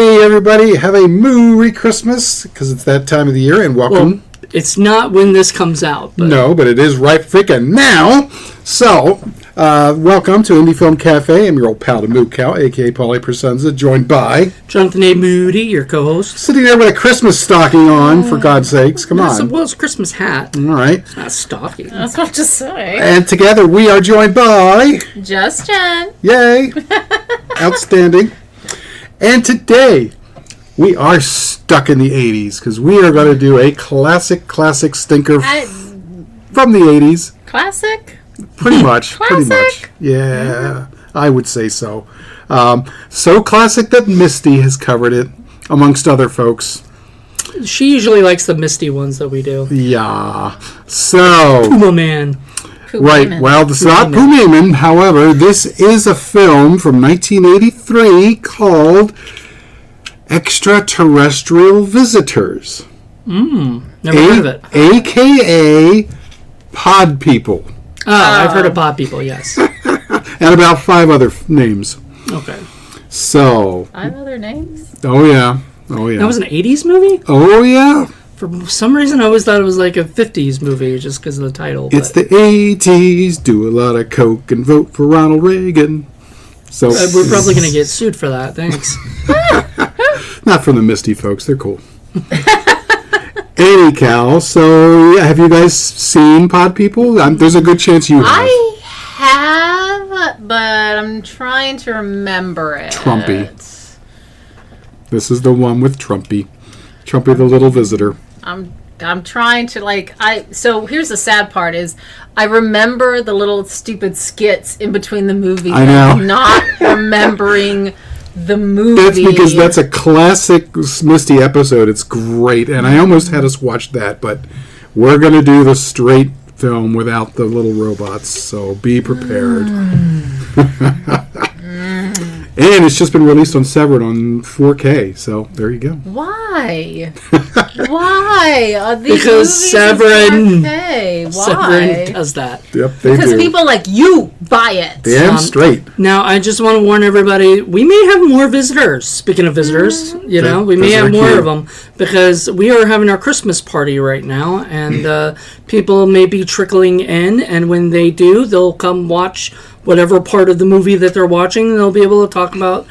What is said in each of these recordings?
Hey everybody, have a Merry Christmas, because it's that time of the year, and welcome. Well, it's not when this comes out. But... No, but it is right freaking now. So, welcome to Indie Film Cafe. I'm your old pal, the Moo Cow, a.k.a. Presenza, joined by... Jonathan Moody, your co-host. Sitting there with a Christmas stocking on, for God's sakes. Come on. Well, it's a Christmas hat. All right. It's not stocking. That's what to say. And together we are joined by... Just Jenn. Yay. Outstanding. And today, we are stuck in the 80s, because we are going to do a classic stinker from the 80s. Classic? Pretty much. Classic? Pretty much. Yeah, I would say so. So classic that Misty has covered it, amongst other folks. She usually likes the misty ones that we do. Yeah. So... Puma Man. Right, well, this is not Puma. However, this is a film from 1983 called Extraterrestrial Visitors. Never heard of it. A.K.A. Pod People. Oh, I've heard of Pod People, yes. And about 5 other names. Okay. So. 5 other names? Oh, yeah. Oh, yeah. That was an 80s movie? Oh, yeah. For some reason, I always thought it was like a 50s movie just because of the title. It's the 80s, do a lot of coke and vote for Ronald Reagan. So we're probably going to get sued for that. Thanks. Not from the Misty folks. They're cool. Anyhow, so have you guys seen Pod People? There's a good chance you have. I have, but I'm trying to remember it. Trumpy. This is the one with Trumpy. Trumpy the little visitor. I'm trying to so here's the sad part is I remember the little stupid skits in between the movies. I know. I'm not remembering the movie. That's because that's a classic Misty episode. It's great, and I almost had us watch that, but we're going to do the straight film without the little robots, so be prepared. And it's just been released on Severed on 4K, so there you go. Why? Why? Because Severin. Why? Severin does that. Yep, they because do. people like you buy it. Damn straight. Now, I just want to warn everybody, we may have more visitors. Speaking of visitors, we may have more of them because we are having our Christmas party right now, and people may be trickling in, and when they do, they'll come watch whatever part of the movie that they're watching, and they'll be able to talk about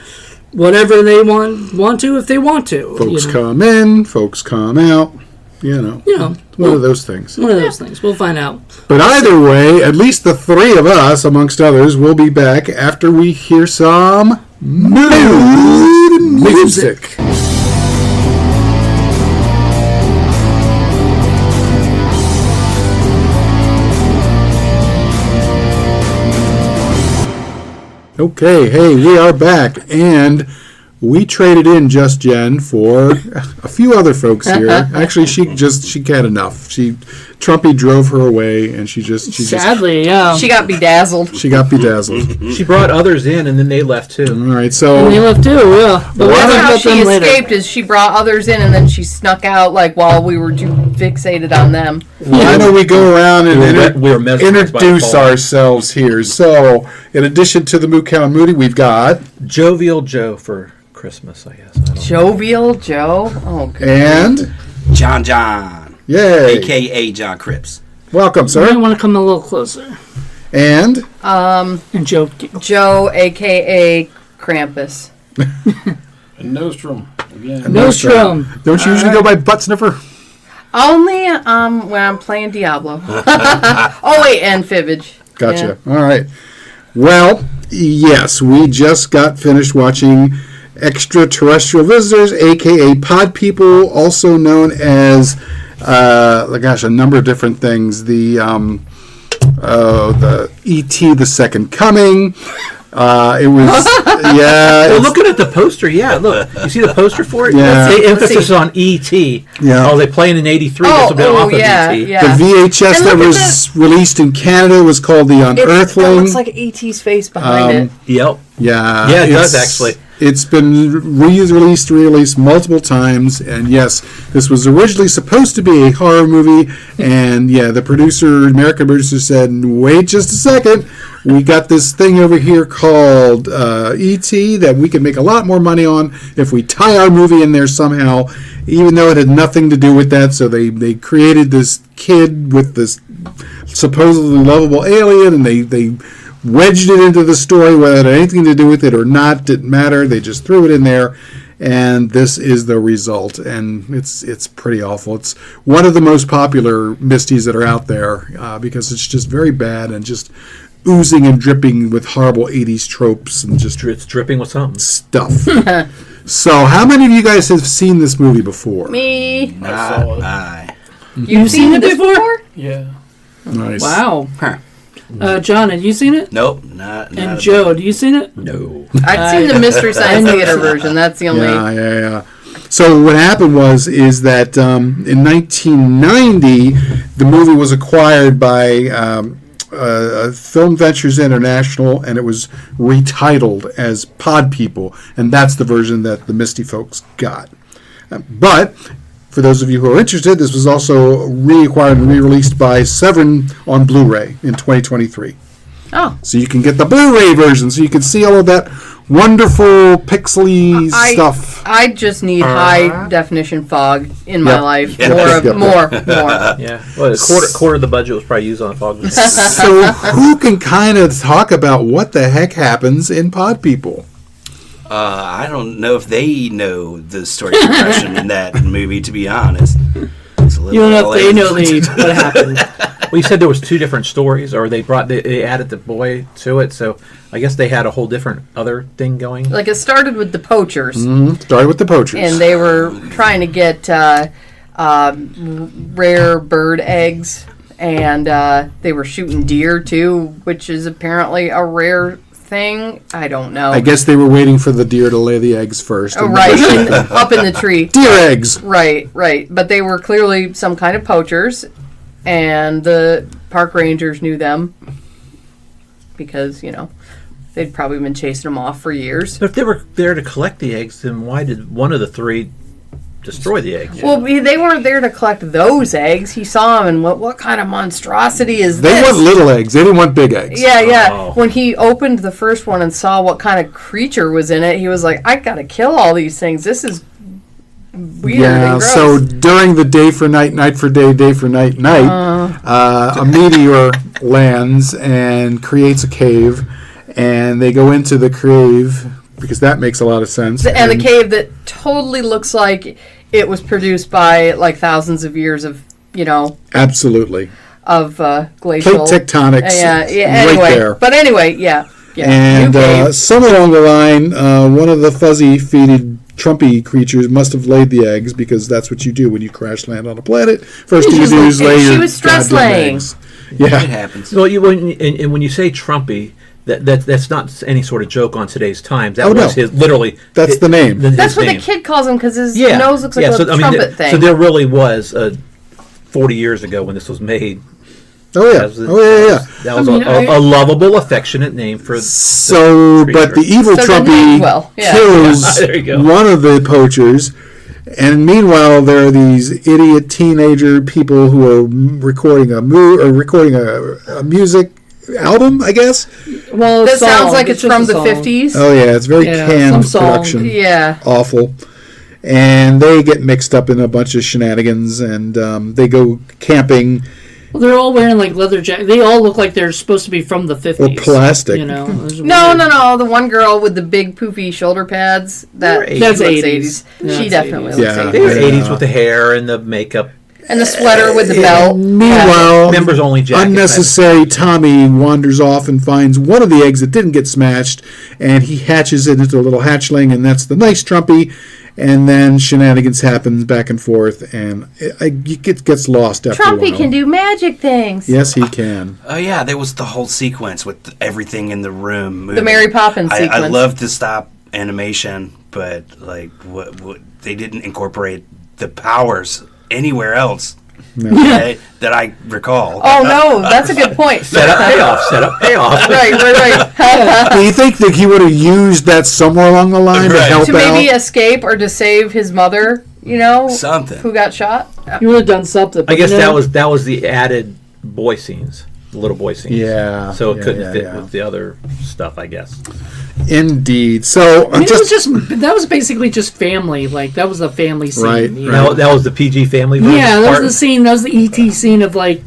whatever they want to if they want to. Folks come in, folks come out. One of those things. One of those things. We'll find out. But either way, at least the 3 of us, amongst others, will be back after we hear some mood music. Okay, hey, we are back, and we traded in Just Jenn for a few other folks here. Actually, she had enough. Trumpy drove her away, and she Sadly, yeah. She got bedazzled. She brought others in, and then they left too. All right, so and they left too, yeah. But that's how about she them later. escaped. Is she brought others in, and then she snuck out while we were too fixated on them. why don't we go around and we were mesmerized by introduce Paul. ourselves here? So, in addition to the Moo Cow and Moody, we've got Jovial Joe for Christmas, I guess. I don't know. Jovial Joe. Oh, good. and John. yay, A.K.A. John Cripps. welcome, You sir, might want to come a little closer. and And Joe. Joe, a.k.a. Krampus. And Nostrum again. Nostrum. don't you usually go by Butt Sniffer? Only when I'm playing Diablo. Oh, wait, and Fibbage. Gotcha. Yeah. All right. Well, yes, we just got finished watching Extraterrestrial Visitors, a.k.a. Pod People, also known as, a number of different things. The E.T. The Second Coming. It was, yeah. Well, looking at the poster, look. You see the poster for it? Yeah. They emphasis on E.T. Yeah. Oh, they playing in 83. Oh, That's a bit off yeah, of E.T. yeah. The VHS And that look at was released in Canada was called The It Unearthling. looks like E.T.'s face behind it. Yep. Yeah. Yeah, it does it's- actually. It's been re-released multiple times, and yes, this was originally supposed to be a horror movie, and yeah, the American producer said, wait just a second, we got this thing over here called E.T. that we can make a lot more money on if we tie our movie in there somehow, even though it had nothing to do with that, so they created this kid with this supposedly lovable alien, and they wedged it into the story, whether it had anything to do with it or not, didn't matter. They just threw it in there, and this is the result. And it's pretty awful. It's one of the most popular Misties that are out there because it's just very bad and just oozing and dripping with horrible 80s tropes and just It's dripping with something. stuff. So, how many of you guys have seen this movie before? Me. saw it. Aye. You've seen it before? Yeah. Nice. Wow. Huh. John, have you seen it? Nope. Not And Joe, have you seen it? No. I've seen the Mystery Science Theater version. That's the only. Yeah. So what happened is that in 1990, the movie was acquired by Film Ventures International, and it was retitled as Pod People, and that's the version that the Misty folks got. But for those of you who are interested, this was also reacquired and re-released by Severin on Blu-ray in 2023. Oh. So you can get the Blu-ray version, so you can see all of that wonderful pixely stuff. I just need high definition fog in my Yep. life. Yep. More. Yeah. Well, a quarter of the budget was probably used on fog. So who can kind of talk about what the heck happens in Pod People? I don't know if they know the story progression in that movie, to be honest. It's a little You don't know all if they know over the place. what happened. Well, you said there was two different stories, or they added the boy to it, so I guess they had a whole different other thing going. Like it started with the poachers, Started with the poachers. and they were trying to get rare bird eggs, and they were shooting deer too, which is apparently a rare thing. I don't know. I guess they were waiting for the deer to lay the eggs first. Oh, and right, up in the tree. Deer eggs. Right. But they were clearly some kind of poachers, and the park rangers knew them because, they'd probably been chasing them off for years. But if they were there to collect the eggs, then why did one of the three destroy the eggs? Well, they weren't there to collect those eggs. He saw them, and what kind of monstrosity is They this? want little eggs. They didn't want big eggs. Yeah. Oh. When he opened the first one and saw what kind of creature was in it, he was like, I gotta kill all these things. This is weird and gross. So during the day for night, night for day, day for night, a meteor lands and creates a cave, and they go into the cave because that makes a lot of sense. And the cave that totally looks like it was produced by like thousands of years of, Absolutely. of Plate glacial. tectonics Right right there. But anyway, yeah. And new cave. somewhere along the line, one of the fuzzy-feeted Trumpy creatures must have laid the eggs, because that's what you do when you crash land on a planet. First thing you do is lay she your was stress goddamn laying. eggs. It Yeah. happens. Well, when you say Trumpy, that's not any sort of joke on today's times. That Oh, was no. his literally. That's the name. his That's what name. the kid calls him because his Yeah. nose looks like yeah, a so, trumpet thing. So there really was 40 years ago when this was made. Oh, yeah. Yeah. That was I mean, a lovable, affectionate name for. So, but the evil So Trumpy didn't age well, yeah. kills There you go. one of the poachers, and meanwhile there are these idiot teenager people who are recording a music album, I guess. Well, that sounds like it's just from a the song. 50s. Oh yeah, it's very Yeah, canned some song. production. Yeah. Awful. And they get mixed up in a bunch of shenanigans, and they go camping. Well, they're all wearing like leather jackets. They all look like they're supposed to be from the 50s. Or plastic. It was No. weird. The one girl with the big poofy shoulder pads. They're That's looks 80s. Yeah, She that's definitely 80s. looks Yeah. 80s. They were Yeah. 80s with the hair and the makeup. And the sweater with the belt. Meanwhile, Members only jacket. unnecessary Tommy wanders off and finds one of the eggs that didn't get smashed, and he hatches it into a little hatchling, and that's the nice Trumpy. And then shenanigans happens back and forth, and it gets lost after a Trumpy while. can do magic things. Yes, he can. Oh yeah, there was the whole sequence with everything in the room moving. The Mary Poppins I sequence. love to stop animation, but like what they didn't incorporate the powers anywhere else. Okay, that I recall. Oh no, that's a good point. Set up, payoff. right. Do you think that he would have used that somewhere along the line to Right. help To maybe out? escape or to save his mother, Something. who got shot. You would have done something. I but guess you know, that was the added boy scenes, the little boy scenes. Yeah, So it yeah, couldn't yeah, fit yeah. with the other stuff, I guess. Indeed. So I mean, that was basically just family. Like that was a family scene. Right, you right. know? That was the PG family version. Yeah, that part? was the scene. That was the ET scene of like,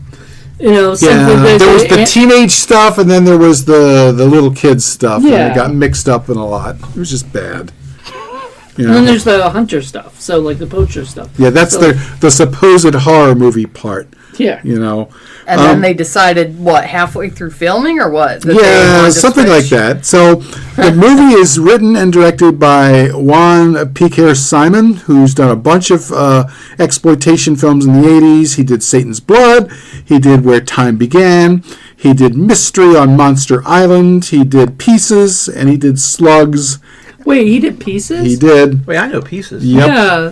something. yeah, that there was the they- teenage stuff, and then there was the little kids stuff. Yeah. And it got mixed up in a lot. It was just bad. You And then know? there's the hunter stuff. So like the poacher stuff. Yeah, that's So- the supposed horror movie part. Yeah. You know. And then they decided, halfway through filming or what? That they Yeah, wanted to something like switch? that. So the movie is written and directed by Juan Piquer Simon, who's done a bunch of exploitation films in the 80s. He did Satan's Blood. He did Where Time Began. He did Mystery on Monster Island. He did Pieces, and he did Slugs. Wait, he did Pieces? He did. Wait, I know Pieces. Yep. Yeah,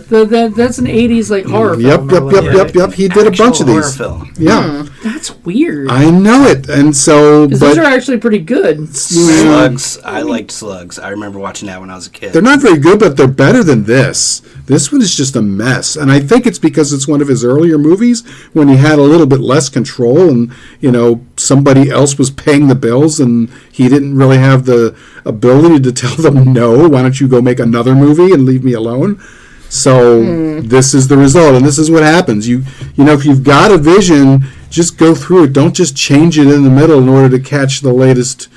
that's an 80s like horror Yep, film. yep, or yep, whatever. yep, yep. He did a bunch of Horror these. film. Yeah, That's weird. I know it. And so, 'Cause but those are actually pretty good. Slugs. I liked Slugs. I remember watching that when I was a kid. they're not very good, but they're better than this. This one is just a mess. And I think it's because it's one of his earlier movies when he had a little bit less control and, somebody else was paying the bills and he didn't really have the ability to tell them, no, why don't you go make another movie and leave me alone? So this is the result, and this is what happens. If you've got a vision, just go through it. Don't just change it in the middle in order to catch the latest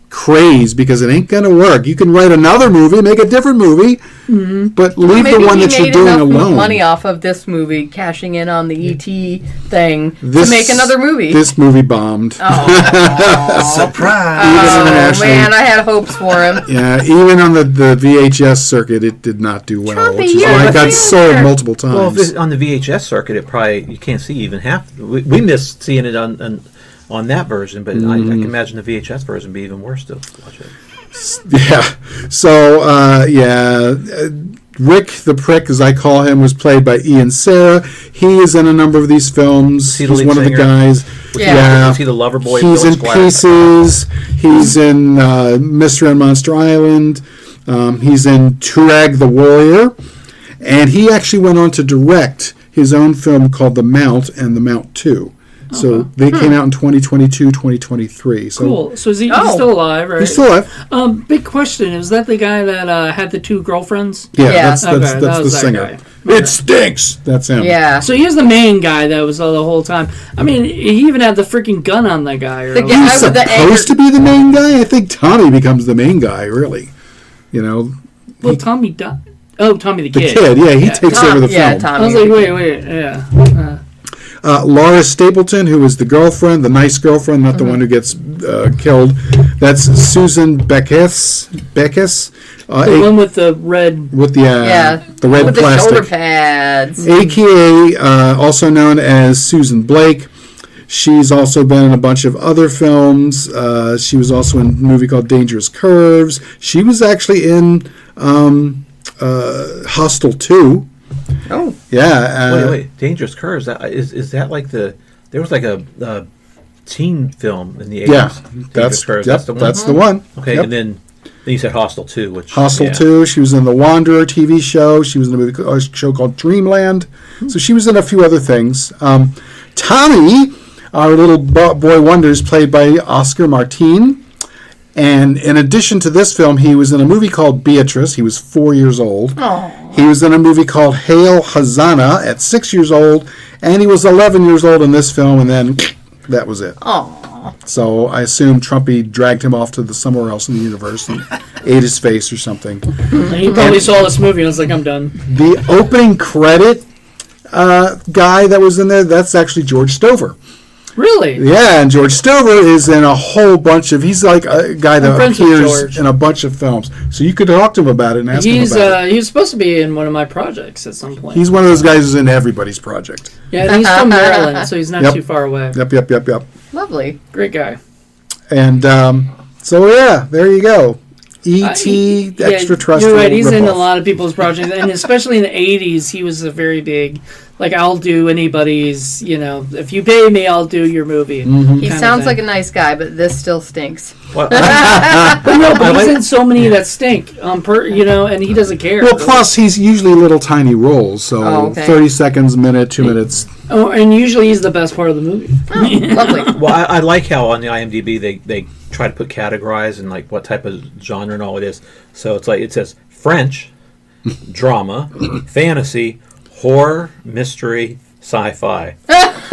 craze, because it ain't going to work. You can write another movie, make a different movie, but leave Maybe the one he that you're made doing enough alone. money off of this movie, cashing in on the ET thing This- to make another movie. This movie bombed. Surprise! Oh internationally. man, I had hopes for him. Yeah, even on the VHS circuit, it did not do well, Trumpy, which is you're why a it got failure. sold multiple times. Well, if it's on the VHS circuit, it probably you can't see even half. We missed seeing it on that version, but I can imagine the VHS version would be even worse to watch it. Yeah. So, Rick the Prick, as I call him, was played by Ian Serra. He is in a number of these films. he the He's lead one of the singer? guys. Yeah. Was he the lover boy? He's Bill in Squire? Pieces. He's in Mystery on Monster Island. He's in Turek the Warrior. And he actually went on to direct his own film called The Mount and The Mount 2. So they came out in 2022, 2023. So Cool. So is he's Oh. still alive, right? he's still alive. Big question. Is that the guy that had the two girlfriends? Yeah, Yeah. that's Okay, that's that the was that singer. guy. It stinks. That's him. Yeah. So he was the main guy that was the whole time. I mean, he even had the freaking gun on the guy. Or The whatever. guy He's with the supposed to be the main guy. I think Tommy becomes the main guy, really. Well, Tommy died. Oh, Tommy the The kid. kid, yeah, he takes over the film. I was like, wait, yeah. Laura Stapleton, who is the girlfriend, the nice girlfriend, not the one who gets killed. That's Susan Beckes. The one with the red. With the the red with the shoulder plastic. pads. AKA, also known as Susan Blake. She's also been in a bunch of other films. She was also in a movie called Dangerous Curves. She was actually in Hostel 2. Oh. Yeah. Wait! Dangerous Curves. Is that like the? There was like a teen film in the 80s. Yeah, Dangerous Curves. That's the one. That's the one. Okay, Yep. and then you said Hostel 2, which Hostel yeah. 2. She was in the Wanderer TV show. She was in a show called Dreamland. So she was in a few other things. Tommy, our little boy wonder, is played by Oscar Martin. And in addition to this film, he was in a movie called Beatrice. He was 4 years old. Aww. He was in a movie called Hail Hosanna at 6 years old. And he was 11 years old in this film. And then that was it. Aww. So I assume Trumpy dragged him off to somewhere else in the universe and ate his face or something. And he probably saw this movie and was like, I'm done. The opening credit guy that was in there, that's actually George Stover. Really? Yeah, and George Stover is in a whole bunch of... He's like a guy I'm that friends with appears George. in a bunch of films. So you could talk to him about it and ask him about it. He was supposed to be in one of my projects at some point. He's one of those guys who's in everybody's project. Yeah, and he's from Maryland, so he's not Yep. too far away. Yep. Lovely. Great guy. And so, yeah, there you go. E.T. Extraterrestrial. You're right. He's in a ripoff. lot of people's projects, and especially in the '80s, he was a very big. Like, I'll do anybody's. If you pay me, I'll do your movie. He sounds like a nice guy, but this still stinks. Well, But he's in so many that stink. And he doesn't care. Well, plus he's usually little tiny roles, so 30 seconds, minute, 2 minutes. Oh, and usually he's the best part of the movie. Lovely. well, I like how on the IMDb they try to put categorize and like what type of genre and all it is. So it's like it says French, drama, fantasy, horror, mystery, sci-fi.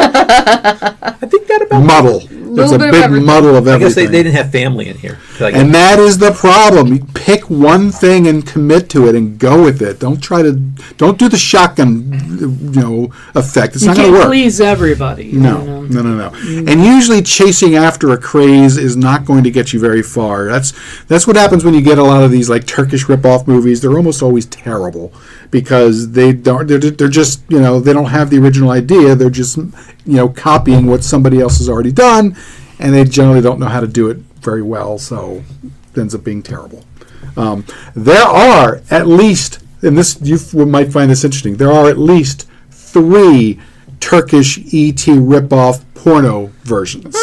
I think that about Muddle. There's a bit of big everything. muddle of I everything. guess they didn't have family in here. And that is the problem. You pick one thing and commit to it and go with it. Don't do the shotgun, effect. It's You not going can't to work. please everybody. No. And usually chasing after a craze is not going to get you very far. That's what happens when you get a lot of these like Turkish rip-off movies. They're almost always terrible because they're just, they don't have the original idea. They're just, copying what somebody else has already done, and they generally don't know how to do it very well, so it ends up being terrible. There are at least, and this you might find this interesting, there are at least 3 Turkish E.T. rip-off porno versions.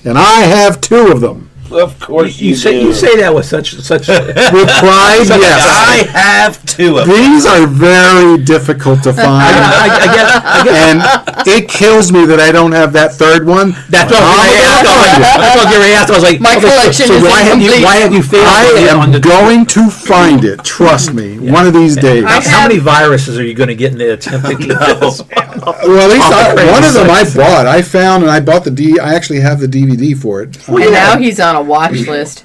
And I have 2 of them. Of course you say that with such With pride, yes. I have 2 of them. These are very difficult to find. I guess. And it kills me that I don't have that third one. That's what I asked. I was like, My collection so is why incomplete. have you failed? I on am going to find it. Trust me. One of these days. How many viruses are you going to get in the attempting to do this? Well, at least one of them I bought. I found and I bought I actually have the DVD for it. And now he's on a watch list.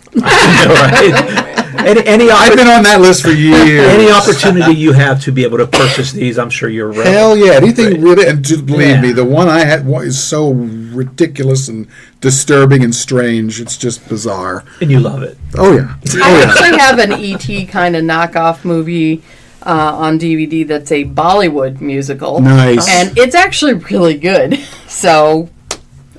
I've been on that list for years. Any opportunity you have to be able to purchase these, I'm sure you're right. Hell yeah! Anything really, and just believe me, the one I had is so ridiculous and disturbing and strange. It's just bizarre. And you love it. Oh yeah. I actually have an E.T. kind of knockoff movie on DVD that's a Bollywood musical. Nice. And it's actually really good. So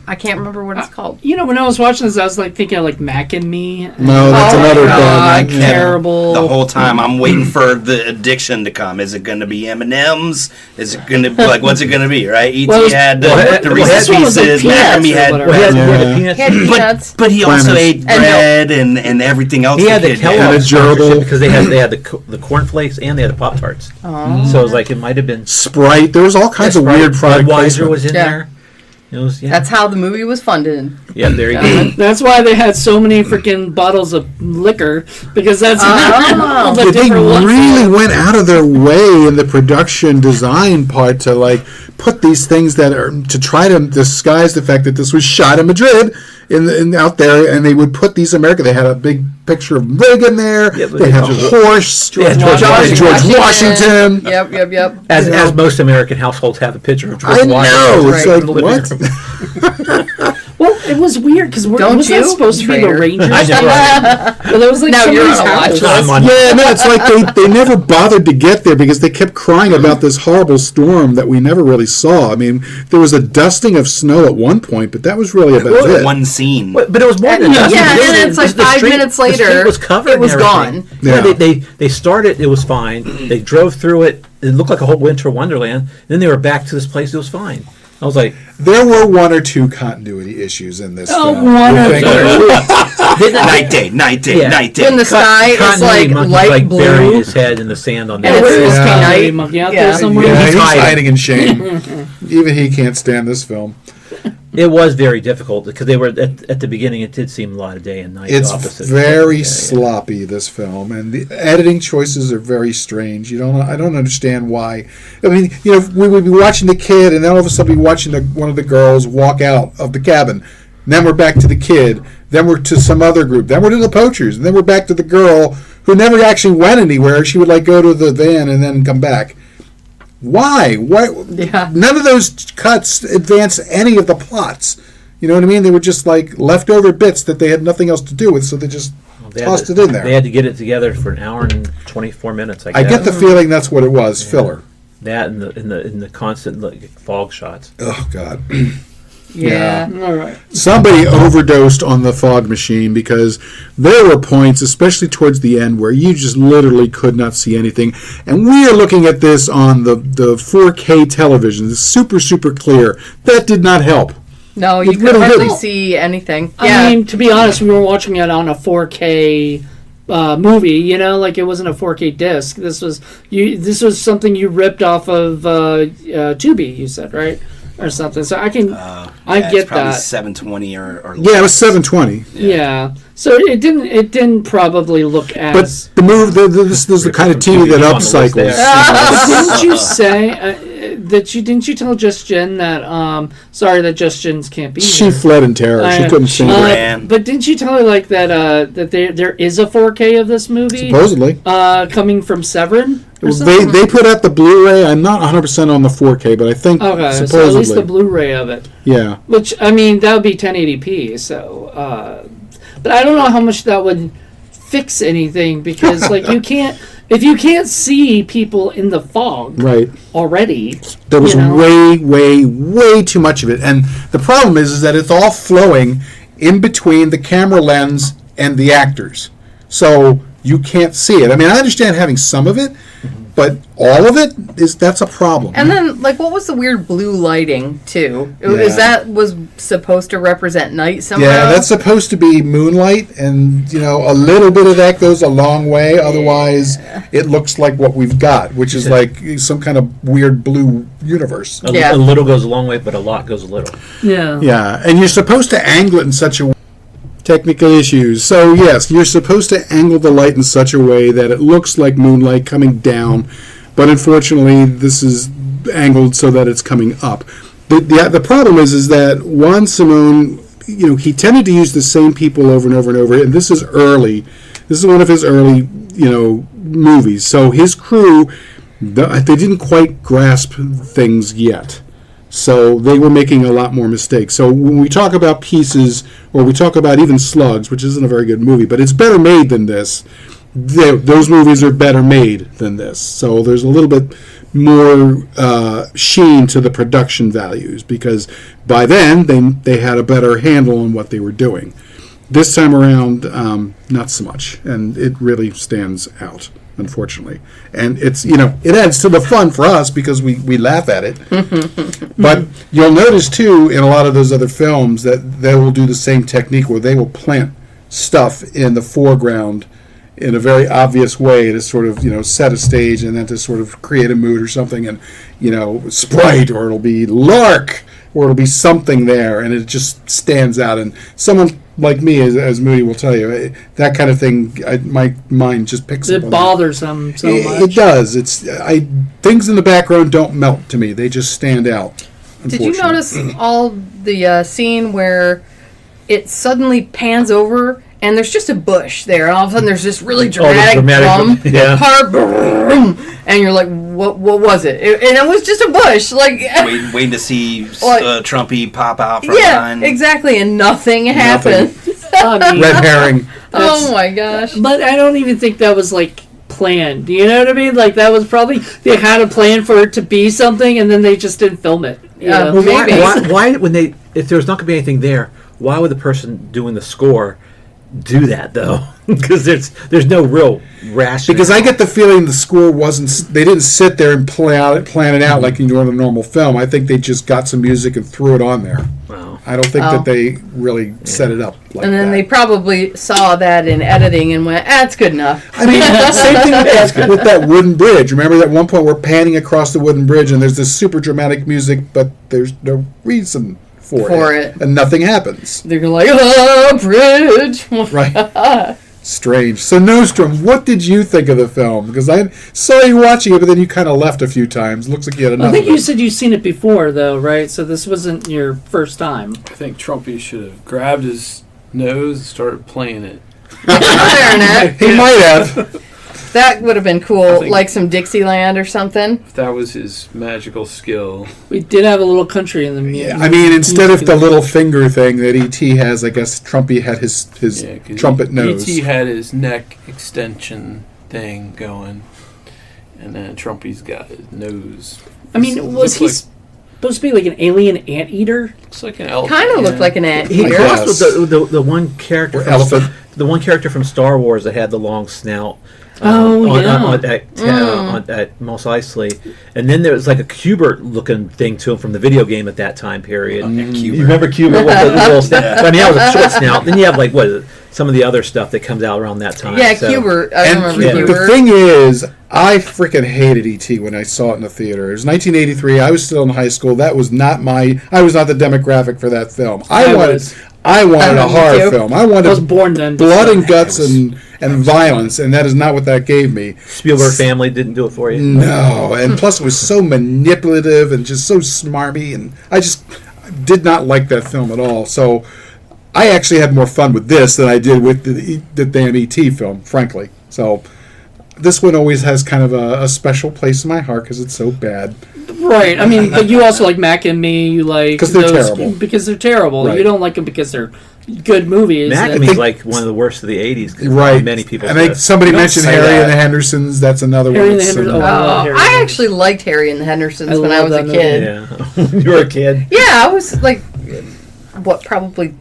I can't remember what it's called. When I was watching this, I was like thinking of like Mac and Me. No, that's another bad one. Terrible. The whole time I'm waiting for the addiction to come. Is it going to be M&M's? Is it going to be what's it going to be? Right? E.T. had the Reese's Pieces. Mac and Me had Peanuts. but he also ate bread and everything else. He had the Kellogg's gerbil. because they had the cornflakes and they had the Pop Tarts. So it was like it might have been Sprite. There was all kinds of weird product Budweiser placement. was in there. It was, That's how the movie was funded. Yeah, there you go. That's why they had so many freaking bottles of liquor, because that's all the They different ones. really went out of their way in the production design part to like put these things that are to try to disguise the fact that this was shot in Madrid out there, and they would put these American. They had a big picture of Reagan there. Yeah, they had a horse. George Washington. Yep. As most American households have a picture of George I Washington. know. It's Right. like what? Well, it was weird because Don't was that you? supposed to be the Traitor. Rangers? I know, right? But there was like Now you're somebody's on a watch house. list. I'm on- Yeah, no, it's like they never bothered to get there because they kept crying about this horrible storm that we never really saw. I mean, there was a dusting of snow at one point, but that was really about it. One scene. But it was more than that. Yeah, and it's like 5 minutes later, the street was covered it was and everything. gone. Yeah. They started, it was fine. They drove through it. It looked like a whole winter wonderland. Then they were back to this place. It was fine. I was like, There were 1 or 2 continuity issues in this Oh, film. one or Night day. In the sky, it's continuity like monkey, light buried blue. his head in the sand on And that. it's supposed to be Yeah. night. Monkey out Yeah. there somewhere. Yeah, He's he's hiding. hiding in shame. Even he can't stand this film. It was very difficult because they were at the beginning. It did seem a lot of day and night. It's opposite. very Yeah. sloppy, this film, and the editing choices are very strange. I don't understand why. I mean, we would be watching the kid, and then all of a sudden be watching one of the girls walk out of the cabin. And then we're back to the kid. Then we're to some other group. Then we're to the poachers. And then we're back to the girl who never actually went anywhere. She would go to the van and then come back. Why? Yeah. None of those cuts advance any of the plots. You know what I mean? They were just leftover bits that they had nothing else to do with, so they just tossed it in there. They had to get it together for an hour and 24 minutes. I get the feeling that's what it was, filler. that and the constant fog shots. Oh God. Yeah. All right. Somebody overdosed on the fog machine because there were points, especially towards the end, where you just literally could not see anything. And we are looking at this on the 4K television. It's super, super clear. That did not help. No, you It could really hardly didn't. see anything. I mean, to be honest, we were watching it on a 4K movie. You know, like it wasn't a 4K disc. This was something you ripped off of Tubi. You said, right? Or something. So I get it's probably that. 720 or Yeah, it was 720. Yeah. So it didn't probably look But as. this is the kind of TV that On the list upcycles. there. Didn't you say didn't you tell Just Jen that sorry that Just Jen's can't be She here? fled in terror. She couldn't see it. ran. But didn't you tell her like that that there is a 4K of this movie Supposedly. coming from Severin? Or Well, something? they put out the Blu-ray. I'm not 100% on the 4K, but I think Okay, supposedly. so at least the Blu-ray of it. Yeah. Which, I mean, that would be 1080p, so... but I don't know how much that would fix anything, because, like, if you can't see people in the fog Right. already... There was you know, way too much of it. And the problem is that it's all flowing in between the camera lens and the actors. So you can't see it. I mean, I understand having some of it, but all of it, that's a problem. And then, like, what was the weird blue lighting, too? Yeah. Was supposed to represent night somehow? Yeah, that's supposed to be moonlight, and a little bit of that goes a long way. Otherwise, it looks like what we've got, which is like some kind of weird blue universe. Yeah. A little goes a long way, but a lot goes a little. Yeah. Yeah, and you're supposed to angle it in such a way. Technical issues. So yes, you're supposed to angle the light in such a way that it looks like moonlight coming down, but unfortunately, this is angled so that it's coming up. The problem is that Juan Simon, he tended to use the same people over and over and over, and this is early. This is one of his early, movies. So his crew, they didn't quite grasp things yet. So they were making a lot more mistakes. So when we talk about Pieces, or we talk about even Slugs, which isn't a very good movie, but it's better made than this, those movies are better made than this. So there's a little bit more sheen to the production values, because by then they had a better handle on what they were doing. This time around, not so much, and it really stands out, unfortunately. And it's, it adds to the fun for us because we laugh at it. But you'll notice, too, in a lot of those other films that they will do the same technique where they will plant stuff in the foreground in a very obvious way to sort of, set a stage and then to sort of create a mood or something. And, Sprite, or it'll be Lark, or it'll be something there, and it just stands out. And someone like me, as Moody will tell you, that kind of thing, my mind just picks up on It bothers them so much. It does. Things in the background don't melt to me. They just stand out. Did you notice all the scene where it suddenly pans over and there's just a bush there, and all of a sudden there's this really dramatic drum part, boom, and you're like, what was it? And it was just a bush, like waiting to see Trumpy pop out from yeah, behind. exactly, and nothing happened. I mean, Red herring. Oh my gosh! But I don't even think that was like planned. You know what I mean? Like that was probably they had a plan for it to be something, and then they just didn't film it. Yeah, know? maybe. Why when if there's not going to be anything there, why would the person doing the score do that though? Because there's no real rationale. Because I get the feeling the score wasn't. They didn't sit there and plan it out like you do in a normal film. I think they just got some music and threw it on there. Wow. I don't think that they really set it up like And then that. they probably saw that in editing and went, "That's good enough." I mean, same thing with that wooden bridge. Remember that one point we're panning across the wooden bridge and there's this super dramatic music, but there's no reason for it. And nothing happens. They're like, "Oh, bridge." Right. Strange. So, Nostrum, what did you think of the film? Because I saw you watching it, but then you kind of left a few times. Looks like you had enough I think of it. you said you've seen it before, though, right? So this wasn't your first time. I think Trumpy should have grabbed his nose and started playing it. He might have. That would have been I cool, think- like some Dixieland or something. If that was his magical skill. We did have a little country in the music. I mean, instead of the little finger thing that E.T. has, I guess Trumpy had his Yeah, 'cause trumpet nose. E.T. had his neck extension thing going, and then Trumpy's got his nose. I mean, was Looks supposed to be like an alien anteater? Looks like an elephant. Kind of looked like an ant. He eater. crossed with the one character from elephant. The one character from Star Wars that had the long snout. On Mos Eisley, and then there was like a Cubert looking thing to him from the video game at that time period. You remember Cubert with the little snout? I mean, that was a short snout. Then you have like some of the other stuff that comes out around that time. Yeah, Cubert. I remember Cubert. The thing is, I freaking hated E.T. when I saw it in the theater. It was 1983. I was still in high school. I was not the demographic for that film. I wanted a horror film. I was born then. Blood and guts and violence, and that is not what that gave me. Spielberg family didn't do it for you? No, and plus it was so manipulative and just so smarmy, and I just did not like that film at all. So I actually had more fun with this than I did with the damn E.T. film, frankly. So this one always has kind of a special place in my heart because it's so bad. Right. I mean, but you also like Mac and Me. You like because they're terrible. Because they're terrible. Right. You don't like them because they're good movies. Mac and Me's like one of the worst of the 80s. Right. Many people. And somebody mentioned Harry and the Hendersons. That's another Harry one. And the Hendersons. I actually liked Harry and the Hendersons when I was a kid. Yeah. You were a kid? Yeah, I was like, probably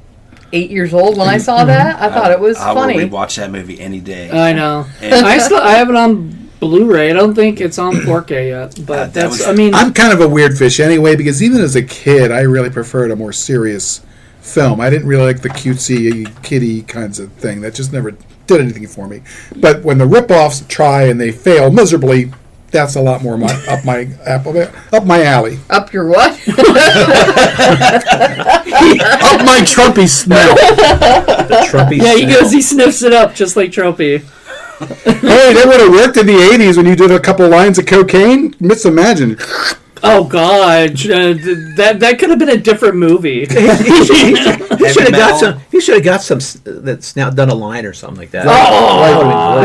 8 years old when I saw that. I thought it was funny. I will rewatch that movie any day. I know. I have it on Blu-ray. I don't think it's on 4K yet, but I'm kind of a weird fish anyway, because even as a kid, I really preferred a more serious film. I didn't really like the cutesy, kiddie kinds of thing. That just never did anything for me. But when the rip-offs try and they fail miserably, that's a lot more up my alley. Up your what? Up my Trumpy smell. The Trumpy smell. Yeah, he sniffs it up just like Trumpy. Hey, that would have worked in the 80s when you did a couple lines of cocaine. Just imagine. Oh God, that could have been a different movie. He should have got some that's now done a line or something like that.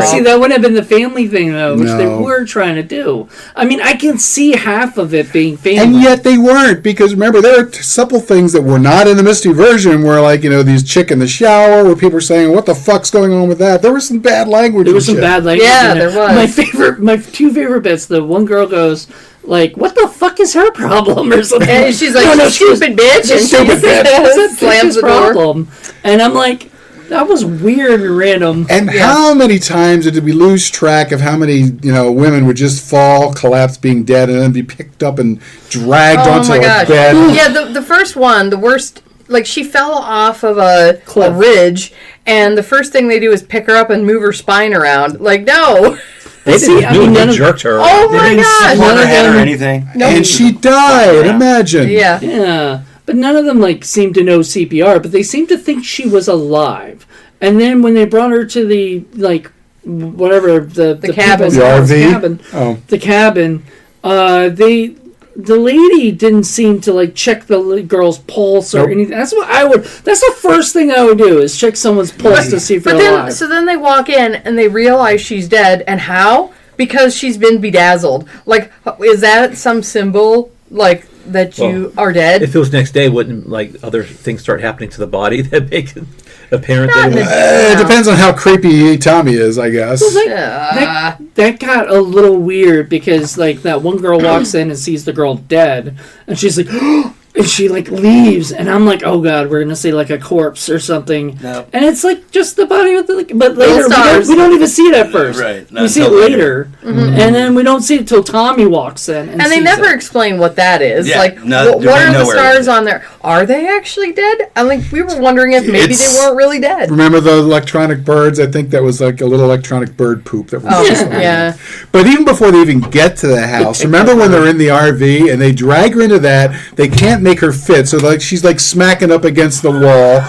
See, that would have been the family thing though, which they were trying to do. I mean, I can see half of it being family, and yet they weren't, because remember there are supple things that were not in the Misty version, where like these chick in the shower, where people were saying, "What the fuck's going on with that?" There was some bad language. There was some bad language. Yeah, there was. My two favorite bits. The one girl goes, like, what the fuck is her problem or something? And she's like, stupid bitch. And stupid bitch. Slams the door. And I'm like, that was weird and random. And how many times did we lose track of how many women would just fall, collapse, being dead, and then be picked up and dragged onto a bed? Yeah, the first one, the worst. Like, she fell off of a ridge, and the first thing they do is pick her up and move her spine around. Like, no. They jerked her. Oh my gosh! None of them or anything. No. And she died. Imagine. Yeah. But none of them seemed to know CPR, but they seemed to think she was alive. And then when they brought her to the whatever the cabin, the RV, the cabin, the lady didn't seem to check the girl's pulse or anything. That's the first thing I would do is check someone's pulse to see if they're alive. So then they walk in and they realize she's dead. And how? Because she's been bedazzled. Like, is that some symbol that you are dead? If it was next day, wouldn't other things start happening to the body that make it apparent? It depends on how creepy Tommy is, I guess. Well, that got a little weird because that one girl walks in and sees the girl dead, and she's like, and she leaves, and I'm like, oh God, we're gonna see a corpse or something. No. And it's just the body with but later we don't even see it at first. Right. We see it later. Mm-hmm. And then we don't see it till Tommy walks in, and they never explain what that is. Yeah, what are the stars on there? Are they actually dead? We were wondering if maybe they weren't really dead. Remember the electronic birds? I think that was a little electronic bird poop that was yeah. But even before they even get to the house, remember when they're in the RV and they drag her into that, they can't make her fit, so she's smacking up against the wall.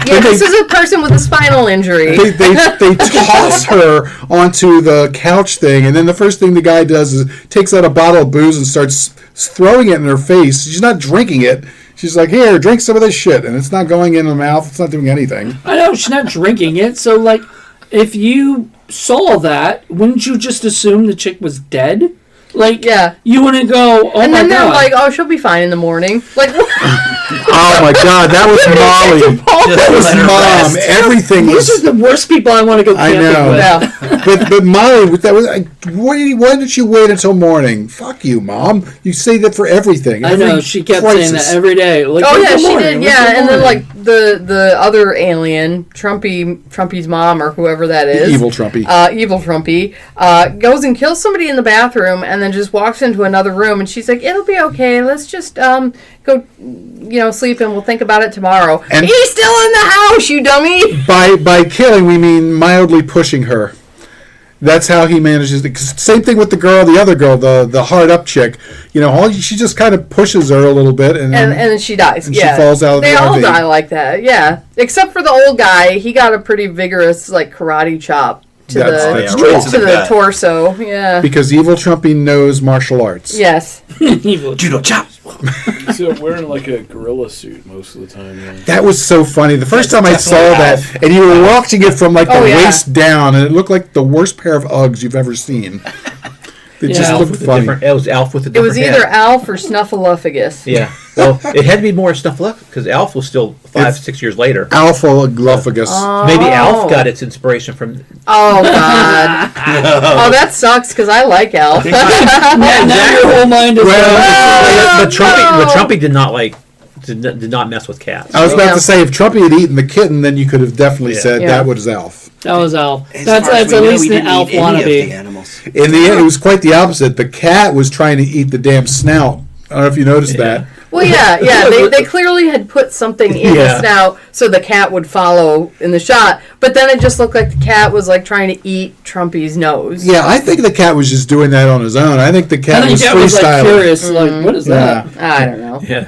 Yeah, this is a person with a spinal injury. They toss her onto the couch thing, and then the first thing the guy does is takes out a bottle of booze and starts throwing it in her face. She's not drinking it. She's like, here, drink some of this shit, and it's not going in her mouth. It's not doing anything. I know, she's not drinking it, so if you saw that, wouldn't you just assume the chick was dead? You wouldn't go, oh, and my God. And then they're like, oh, she'll be fine in the morning. Oh, my God, that was Molly. That was Mom. Everything These are the worst people I want to go camping with. but Molly, that was like, why did you wait until morning? Fuck you, Mom. You say that for everything. I know, she kept saying that every day. Like, she did, yeah. And then, like, the other alien, Trumpy's mom, or whoever that is. Evil Trumpy. Evil Trumpy, goes and kills somebody in the bathroom and then just walks into another room, and she's like, it'll be okay. Let's just go, sleep, and we'll think about it tomorrow. And he's still in the house, you dummy! By killing, we mean mildly pushing her. That's how he manages it. Same thing with the other girl, the hard-up chick. She just kind of pushes her a little bit. And then she dies, and she falls out of the RV. They all die like that, yeah. Except for the old guy. He got a pretty vigorous, like, karate chop to the torso, yeah. Because Evil Trumpy knows martial arts. Yes. Evil judo chop. So wearing like a gorilla suit most of the time. Yeah. That was so funny. The first time I saw that, and you were watching it from like the waist down, and it looked like the worst pair of Uggs you've ever seen. It just looked funny. It was Alf with a different It was either Alf or Snuffleupagus. Yeah. Well, it had to be more Snuffleupagus because Alf was still 6 years later. Alphaleupagus. Maybe Alf got its inspiration from... Oh, God. Oh, that sucks because I like Alf. Now your whole mind is... But Trumpy did not like... Did not mess with cats. I was about to say, if Trumpy had eaten the kitten, then you could have definitely said that was Alf. That was Alf. That's at least an Alf wannabe. In the end, it was quite the opposite. The cat was trying to eat the damn snout. I don't know if you noticed that. Well, yeah. They clearly had put something in the snout so the cat would follow in the shot. But then it just looked like the cat was like trying to eat Trumpy's nose. Yeah, I think the cat was just doing that on his own. I think the cat was freestyling. Was like curious, like, what is that? I don't know. Yeah,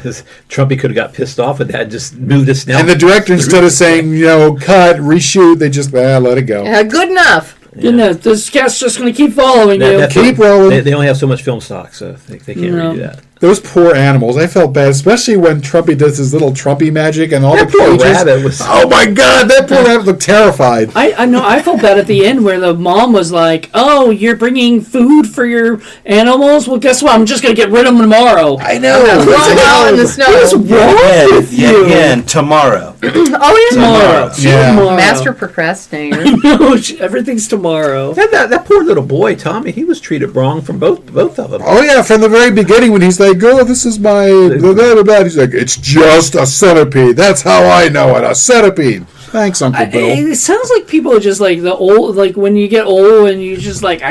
Trumpy could have got pissed off at that and just moved his snout. And the director, instead of saying, cut, reshoot, they just, let it go. Yeah, good enough. Yeah. This cat's just going to keep following you. Keep rolling. They only have so much film stock, so they can't redo that. Those poor animals. I felt bad, especially when Trumpy does his little Trumpy magic and all that the cages. Poor rabbit was... Oh my God, that poor rabbit looked terrified. I know. I felt bad at the end where the mom was like, "Oh, you're bringing food for your animals? Well, guess what? I'm just going to get rid of them tomorrow." I know. Out in the snow. What's wrong with you? Again, tomorrow. Tomorrow. Yeah. Master procrastinator. No, everything's tomorrow. That poor little boy, Tommy, he was treated wrong from both of them. Oh yeah, from the very beginning when he's like, "Oh, this is my blah, blah, blah." He's like, "It's just a centipede. That's how I know it. A centipede." Thanks, Uncle Bill. It sounds like people are just like the old, like when you get old and you just like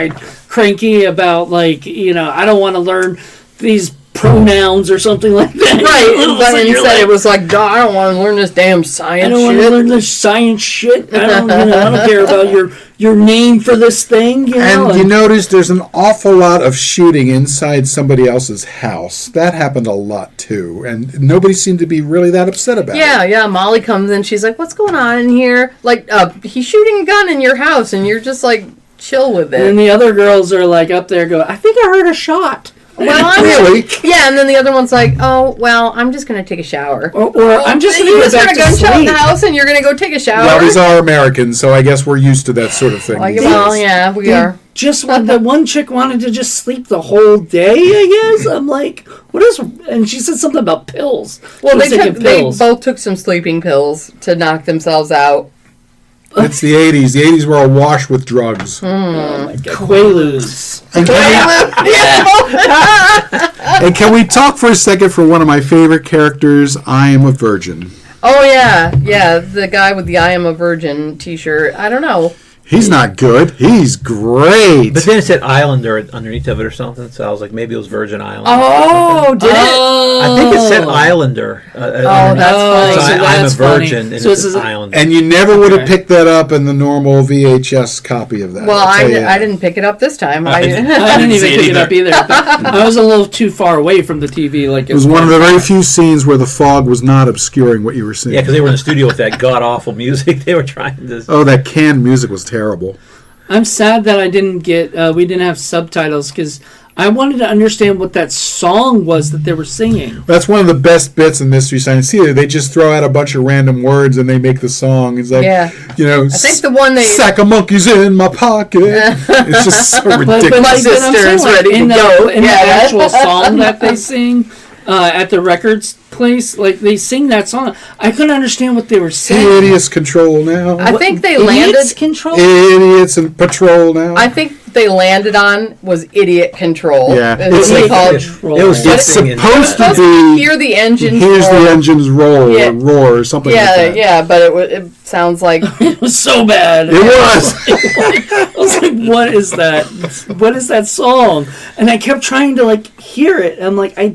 cranky about like I don't want to learn these pronouns or something like that. Right, but instead it was like, I don't want to learn this damn science shit. I don't want to learn this science shit. I don't care about your name for this thing. And you notice there's an awful lot of shooting inside somebody else's house. That happened a lot too, and nobody seemed to be really that upset about it. Yeah. Molly comes in, she's like, "What's going on in here? Like, he's shooting a gun in your house, and you're just like, chill with it." And the other girls are like up there, go, "I think I heard a shot." Well, really? Yeah, and then the other one's like, "Oh, well, I'm just going to take a shower." Or I'm just going to go back to gunshot sleep. in the house, and you're going to go take a shower. Well, these are Americans, so I guess we're used to that sort of thing. Well, yeah, we are. Just the one chick wanted to just sleep the whole day, I guess. I'm like, what is? And she said something about pills. Well, they both took some sleeping pills to knock themselves out. It's the 80s. The 80s were awash with drugs. Oh my God. Quaaludes. And can we talk for a second for one of my favorite characters, I Am a Virgin? Oh, yeah, the guy with the I Am a Virgin t-shirt. I don't know. He's not good. He's great. But then it said Islander underneath of it or something, so I was like, maybe it was Virgin Island. Oh, did it? I think it said Islander. That's funny. I'm a virgin, and so it's an Islander. And you never would have picked that up in the normal VHS copy of that. Well, I didn't pick it up this time. I didn't even pick it up either. I was a little too far away from the TV. Like it was one of the very few sscenes where the fog was not obscuring what you were seeing. Yeah, because they were in the studio with that god-awful music. They were trying to... Oh, that canned music was terrible. I'm sad that I didn't get... we didn't have subtitles, because I wanted to understand what that song was that they were singing. That's one of the best bits in Mystery Science Theater. They just throw out a bunch of random words and they make the song. It's like, I think the one sack of monkeys in my pocket. It's just so ridiculous. My sister's ready to go. In the actual song that they sing, at the records place. Like, they sing that song. I couldn't understand what they were saying. Idiots control now. I think they Idiots landed. control? Idiots in patrol now. I think they landed on was idiot control. Yeah. It's Idiot called. control. It was It's supposed to be. Hear the engines. Here's roar. the engines roll Yeah. or roar or something like that. Yeah, but it sounds like It was so bad. It was. I was like, what is that? What is that song? And I kept trying to, like, hear it. I'm like, I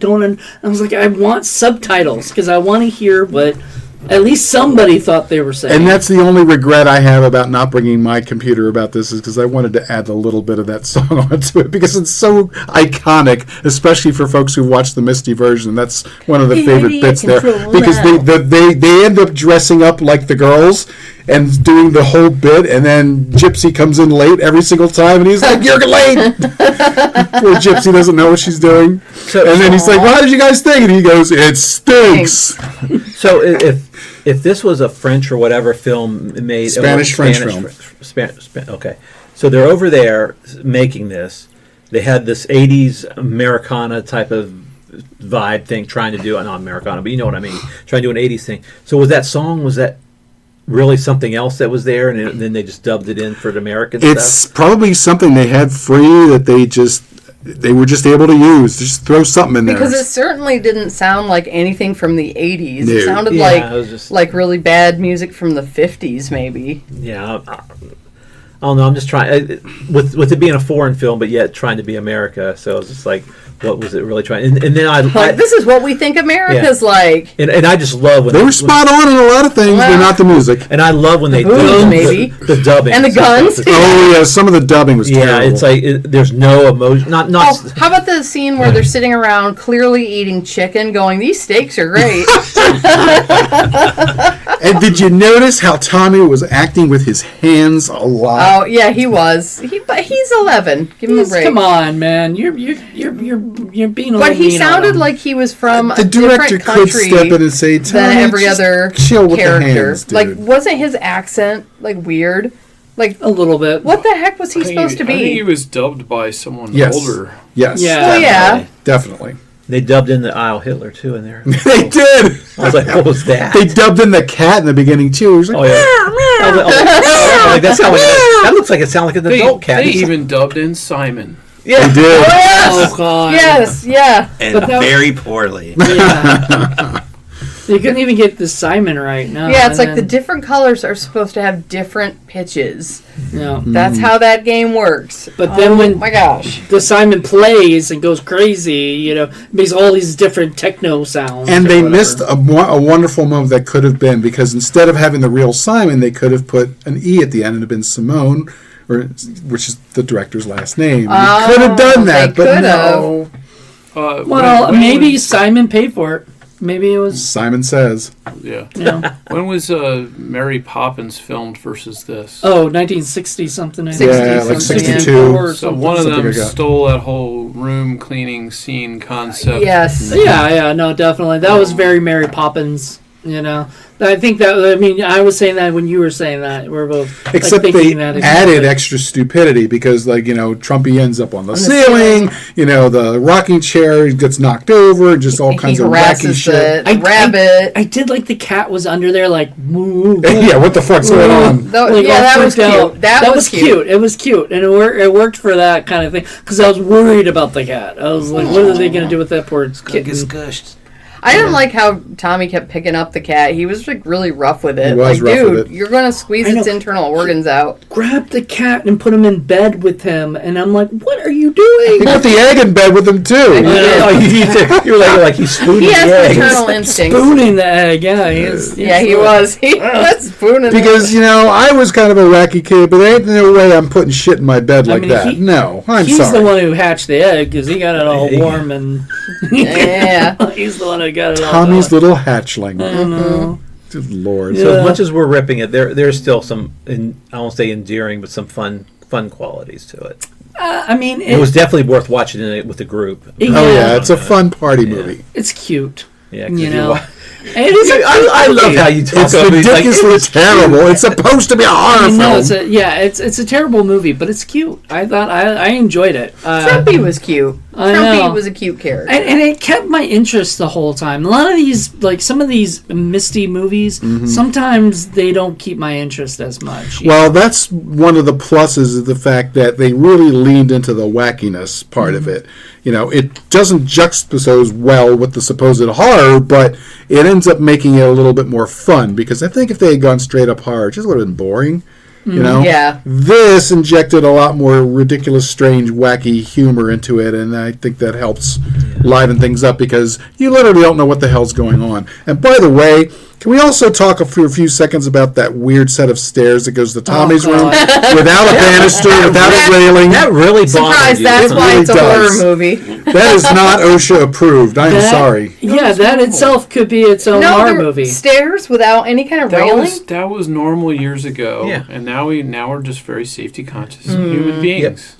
was like, I want subtitles because I want to hear what at least somebody thought they were saying. And that's the only regret I have about not bringing my computer about this is because I wanted to add a little bit of that song onto it because it's so iconic, especially for folks who watch the Misty version. That's one of the favorite bits there because they end up dressing up like the girls and doing the whole bit, and then Gypsy comes in late every single time, and he's like, "You're late." Poor Gypsy doesn't know what she's doing, and then he's like, "Well, how did you guys think?" And he goes, "It stinks." So if this was a French or whatever film made Spanish-French film. Okay, so they're over there making this. They had this '80s Americana type of vibe thing, trying to do not Americana, but you know what I mean, trying to do an '80s thing. So was that really something else that was there, and then they just dubbed it in for the American It's stuff? probably something they had free that they were just able to use. Just throw something in there. because it certainly didn't sound like anything from the 80s. No. It sounded Yeah, it was just- like really bad music from the 50s, maybe. Yeah, I don't know. I'm just trying with it being a foreign film, but yet trying to be America. So it's just like, what was it really trying? And then Like, this is what we think America's like. and I just love when they were spot on in a lot of things, but not the music. And I love when they boobs, do maybe. the dubbing And the guns. Oh yeah, some of the dubbing was Yeah, terrible. it's like there's no emotion. Not. Oh, how about the scene where they're sitting around clearly eating chicken going, these steaks are great. And did you notice how Tommy was acting with his hands a lot? Oh, yeah, he was. But he's 11. Give him a break. Come on, man. You're being a But little he mean on sounded him. like he was from The a director different could country step in and say, than "Tommy, every just other chill with the character. hands, dude." Like, wasn't his accent, like, weird? Like, a little bit. what the heck was he supposed to I think he be? was dubbed by someone Yes. older. Yes. Yeah. Oh, yeah. Definitely. They dubbed in the Isle Hitler too in there. They did. I was like, what was that? They dubbed in the cat in the beginning too. He was like, Oh yeah. I was like, that looks like it sounded like an adult cat. They even dubbed in Simon. Yeah. They did. Oh, God. Yes, yeah. And But that- very poorly. Yeah. They couldn't even get the Simon right. No. Yeah, it's and like the then- different colors are supposed to have different pitches. No. That's how that game works. But then when my gosh. the Simon plays and goes crazy, makes all these different techno sounds. And or they whatever. missed a wonderful moment that could have been, because instead of having the real Simon, they could have put an E at the end and it had been Simone, which is the director's last name. They could have done that, they but could no. Well, maybe Simon paid for it. Maybe it was. Simon Says. Yeah. Yeah. When was Mary Poppins filmed versus this? Oh, 1960 something. I think. Yeah, like 62. 64 or So something. one of Something them like that. stole that whole room cleaning scene concept. Yes. Yeah, no, definitely. That was very Mary Poppins. I think that. I mean, I was saying that when you were saying that. We're both. Except like, they thinking that added exactly. extra stupidity because, Trumpy ends up on the ceiling. The rocking chair gets knocked over. Just all kinds of wacky harasses shit. the rabbit. I did like the cat was under there, like. Moo, Yeah, what the fuck's going on? Like, Yeah, all that was freaked out. cute. That was cute. It was cute, and it worked for that kind of thing. Because I was worried about the cat. I was like, what are they going to do with that poor kitten? Get squished. I didn't like how Tommy kept picking up the cat. He was really rough with it. He was rough dude, with it. you're gonna squeeze I know. its internal organs out. Grab the cat and put him in bed with him, and I'm like, what are you He doing? put the egg in bed with him too. You were like he's spooning He has the egg. maternal instincts. Spooning the egg, yeah. He was. He was spooning it. Because, I was kind of a wacky kid, but there ain't no way I'm putting shit in my bed like mean, that. No, I'm He's sorry. the one who hatched the egg because he got it all warm and Yeah. he's the one who got it all. Tommy's little hatchling. I don't know. Good Lord. So Yeah. as much as we're ripping it, there's still some, I won't say endearing, but some fun qualities to it. I mean, It was definitely worth watching it with a group. Oh, yeah, it's a fun party movie. it's cute. Yeah, 'cause You if know, I love how you talk It's about movies. ridiculously terrible. It's supposed to be a horror film. No, it's a terrible movie, but it's cute. I thought I enjoyed it. Trumpy was cute. Trumpy was a cute character, and it kept my interest the whole time. A lot of these, like some of these misty movies, sometimes they don't keep my interest as much. Well, that's one of the pluses of the fact that they really leaned into the wackiness part of it. It doesn't juxtapose well with the supposed horror, but it ends up making it a little bit more fun, because I think if they had gone straight up horror, it just would have been boring. Yeah. This injected a lot more ridiculous, strange, wacky humor into it, and I think that helps liven things up, because you literally don't know what the hell's going on. And by the way, can we also talk for a few seconds about that weird set of stairs that goes to Tommy's room without a banister, without a railing? That really bothers you. That's why it's a horror movie. That is not OSHA approved. I'm sorry. Yeah, that itself could be its own horror movie. Stairs without any kind of railing? That was normal years ago. Yeah. And now we're just very safety conscious human beings.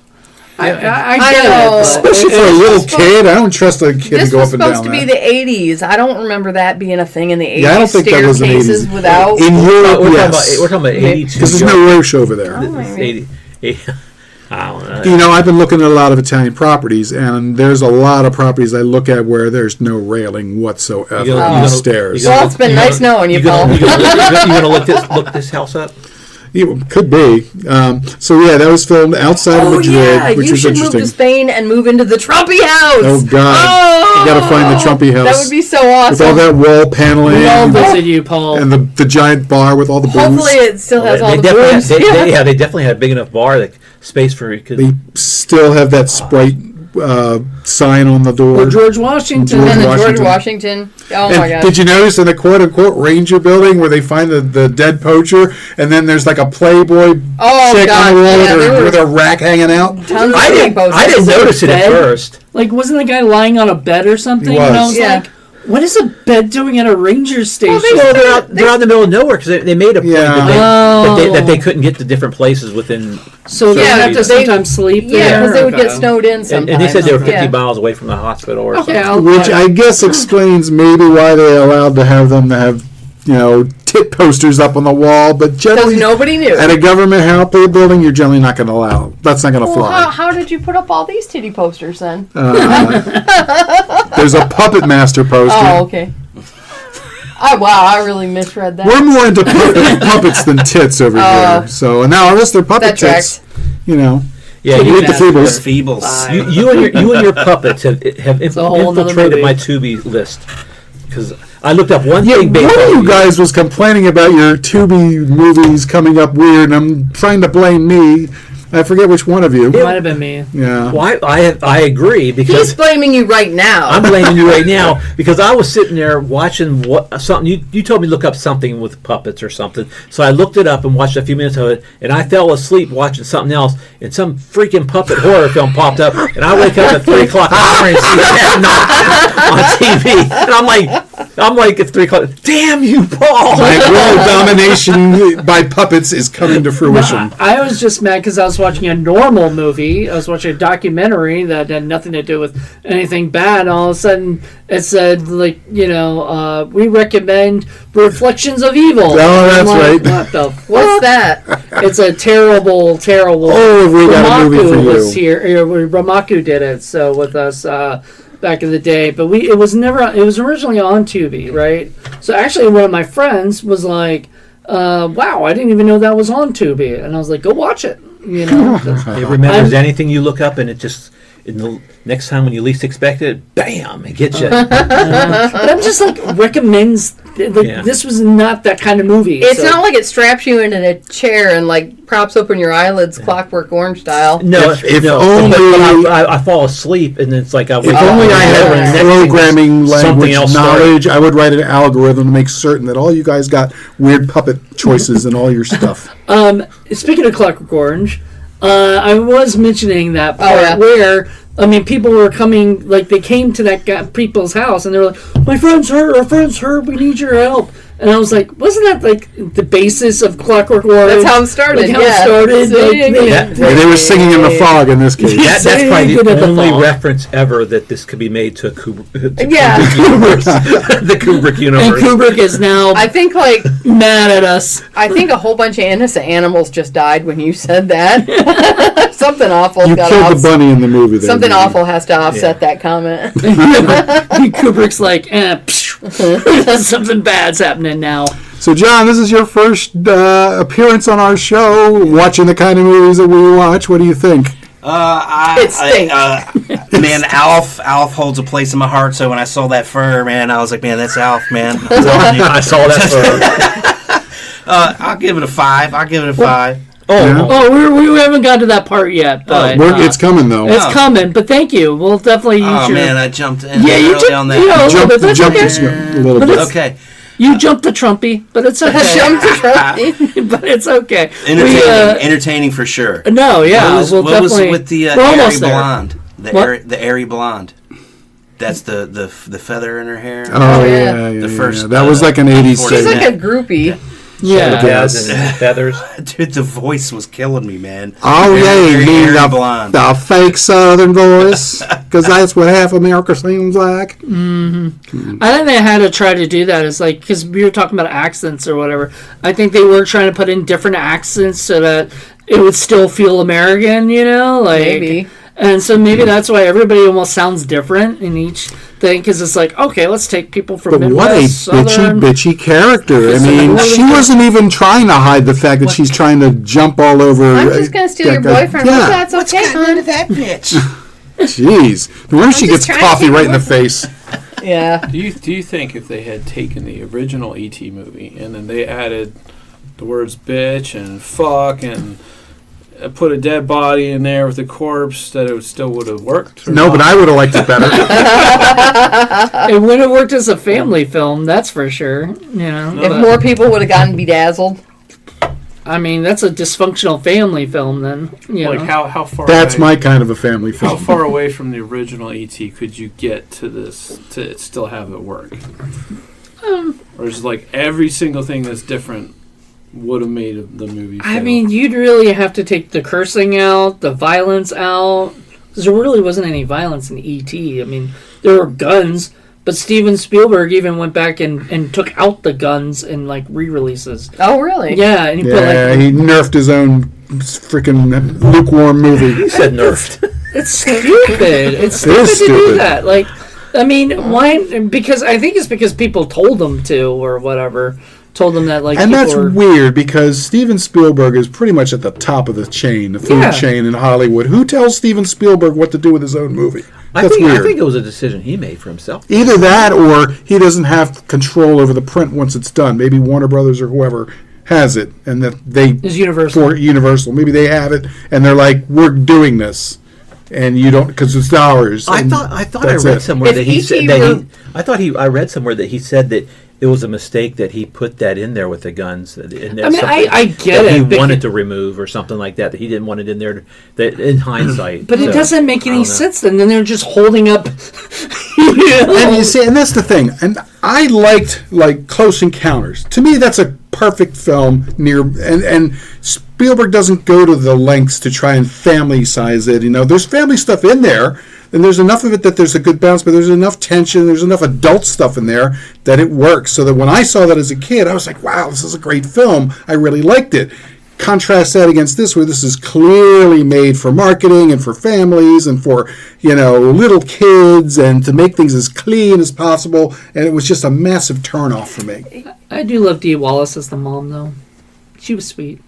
I get it. Especially for a little kid. I don't trust a kid to go up and down. This was supposed to be the 80s. I don't remember that being a thing in the 80s. Yeah, I don't think that was an 80s. Without... In Europe, we're talking about 82. Because there's no Roche over there. It's 80. I don't know. I've been looking at a lot of Italian properties, and there's a lot of properties I look at where there's no railing whatsoever on the stairs. Well, it's been nice knowing you, Paul. You going to look this house up? It could be. So yeah, that was filmed outside of Madrid, which was interesting. You should move to Spain and move into the Trumpy house. Oh God! You got to find the Trumpy house. That would be so awesome. With all that wall paneling. We all visit you, Paul. And the giant bar with all the booze. Hopefully, it still has all the booze. They definitely had a big enough bar, like space for. They still have that Sprite sign on the door. Or George Washington. George Washington. Oh my God! Did you notice in the quote unquote Ranger building where they find the dead poacher, and then there's like a Playboy chick on the wall with a rack hanging out? I didn't notice it at first. Like, wasn't the guy lying on a bed or something? He was. And I was like, what is a bed doing at a ranger station? Well, they're out in the middle of nowhere because they made a point that they couldn't get to different places within. So they have to sometimes sleep there? Yeah, because they would get snowed in sometimes. And they said they were 50 miles away from the hospital or something. Which I guess explains maybe why they allowed to have them to have, tit posters up on the wall, but generally, nobody knew. At a government house building, you're generally not going to allow. That's not going to fly. How did you put up all these titty posters then? There's a Puppet Master poster. Oh, okay. I really misread that. We're more into puppets than tits over here. So now, unless they're puppet tits, Yeah, you eat the Feebles. You and your puppets have infiltrated my Tubi list because I looked up one thing. One of you guys was complaining about your Tubi movies coming up weird, and I'm trying to blame me. I forget which one of you. It might have been me. Yeah. Well, I agree because he's blaming you right now. I'm blaming you right now because I was sitting there watching something. You told me to look up something with puppets or something, so I looked it up and watched a few minutes of it, and I fell asleep watching something else, and some freaking puppet horror film popped up, and I wake up at 3 o'clock in the morning and see that on TV, and I'm like at 3 o'clock. Damn you, Paul! My world domination by puppets is coming to fruition. I was just mad because I was watching a normal movie. I was watching a documentary that had nothing to do with anything bad. All of a sudden, it said, we recommend Reflections of Evil. Oh, that's right. What the fuck? What's that? It's a terrible. Oh, we got a movie for you. Was here. Maku did it. So with us. Back in the day, but it was originally on Tubi, right? So actually one of my friends was like, wow, I didn't even know that was on Tubi, and I was like, go watch it. It remembers anything you look up, and it just the next time when you least expect it, bam, it gets you. But I'm just like recommends. This was not that kind of movie. It's not like it straps you into a chair and props open your eyelids, Clockwork Orange style. No, if only I fall asleep and it's like if only I had programming language knowledge, I would write an algorithm to make certain that all you guys got weird puppet choices in all your stuff. Speaking of Clockwork Orange, I was mentioning that part where. I mean, people were coming, they came to that people's house, and they were like, our friend's hurt, we need your help. And I was like, wasn't that like the basis of Clockwork Orange? That's how it started. Like how it started. They were singing in the fog in this case. That's probably the only reference ever that this could be made to Kubrick universe. The Kubrick universe. And Kubrick is now, I think, like, mad at us. I think a whole bunch of innocent animals just died when you said that. Something awful. You killed the bunny in the movie. There, something awful has to offset that comment. Kubrick's like, something bad's happening now. So, John, this is your first appearance on our show, watching the kind of movies that we watch. What do you think? It stinks. Man, Alf holds a place in my heart. So when I saw that fur, man, I was like, man, that's Alf, man. I saw that fur. I'll give it a 5. We haven't got to that part yet, but it's coming though. It's coming, but thank you. We'll definitely use your. Oh man, I jumped in you early on that. Jumped a little bit. Okay. You jumped the Trumpy, but it's okay. Jumped the Trumpy, but it's okay. Entertaining for sure. No, yeah, what was with the airy blonde? The airy blonde. That's the feather in her hair. Oh yeah. The first. That was like an 80s. She's like a groupie. Yeah. And feathers. Dude, the voice was killing me, man. Oh yeah, you mean the fake Southern voice? Because that's what half America seems like. Mm-hmm. I think they had to try to do that. It's like, because we were talking about accents or whatever. I think they were trying to put in different accents so that it would still feel American, like. Maybe. And so maybe that's why everybody almost sounds different in each thing, because it's like, okay, let's take people from But Midwest, what a bitchy character. I mean, she wasn't even trying to hide the fact that she's trying to jump all over. I'm just going to steal your boyfriend. Yeah. That's okay, hon. That bitch. Jeez. No wonder she gets coffee right in the face. Yeah. Do you think if they had taken the original E.T. movie and then they added the words bitch and fuck and put a dead body in there with a corpse, that it still would have worked? No, but I would have liked it better. It would have worked as a family film, that's for sure. If more people would have gotten bedazzled. I mean, that's a dysfunctional family film then. Like how far That's away, my kind of a family film. How far away from the original E.T. could you get to this to still have it work? Or is it like every single thing that's different would have made the movie fail? I mean, you'd really have to take the cursing out, the violence out, because there really wasn't any violence in E.T. I mean, there were guns, but Steven Spielberg even went back and took out the guns in like re-releases. Oh, really? Yeah, and he put he nerfed his own freaking lukewarm movie. He said nerfed. It's stupid. It's stupid to do that. Like, I mean, why? Because I think it's because people told them to or whatever. Told them that, like, and that's weird because Steven Spielberg is pretty much at the top of the chain, the food chain in Hollywood. Who tells Steven Spielberg what to do with his own movie? That's weird. I think it was a decision he made for himself. Either that, or he doesn't have control over the print once it's done. Maybe Warner Brothers or whoever has it, and that they is Universal. For Universal, maybe they have it, and they're like, "We're doing this." And you don't, because it's ours. I thought I read somewhere that he said that I read somewhere that he said that it was a mistake that he put that in there with the guns. I mean, I get it. He wanted to remove or something like that. That he didn't want it in there. That in hindsight, but it doesn't make any sense. Then they're just holding up. And you see, and that's the thing. And I liked like Close Encounters. To me, that's a perfect film. And Spielberg doesn't go to the lengths to try and family size it. There's family stuff in there, and there's enough of it that there's a good balance, but there's enough tension, there's enough adult stuff in there that it works. So that when I saw that as a kid, I was like, wow, this is a great film. I really liked it. Contrast that against this, where this is clearly made for marketing and for families and for, little kids, and to make things as clean as possible. And it was just a massive turnoff for me. I do love Dee Wallace as the mom, though. She was sweet.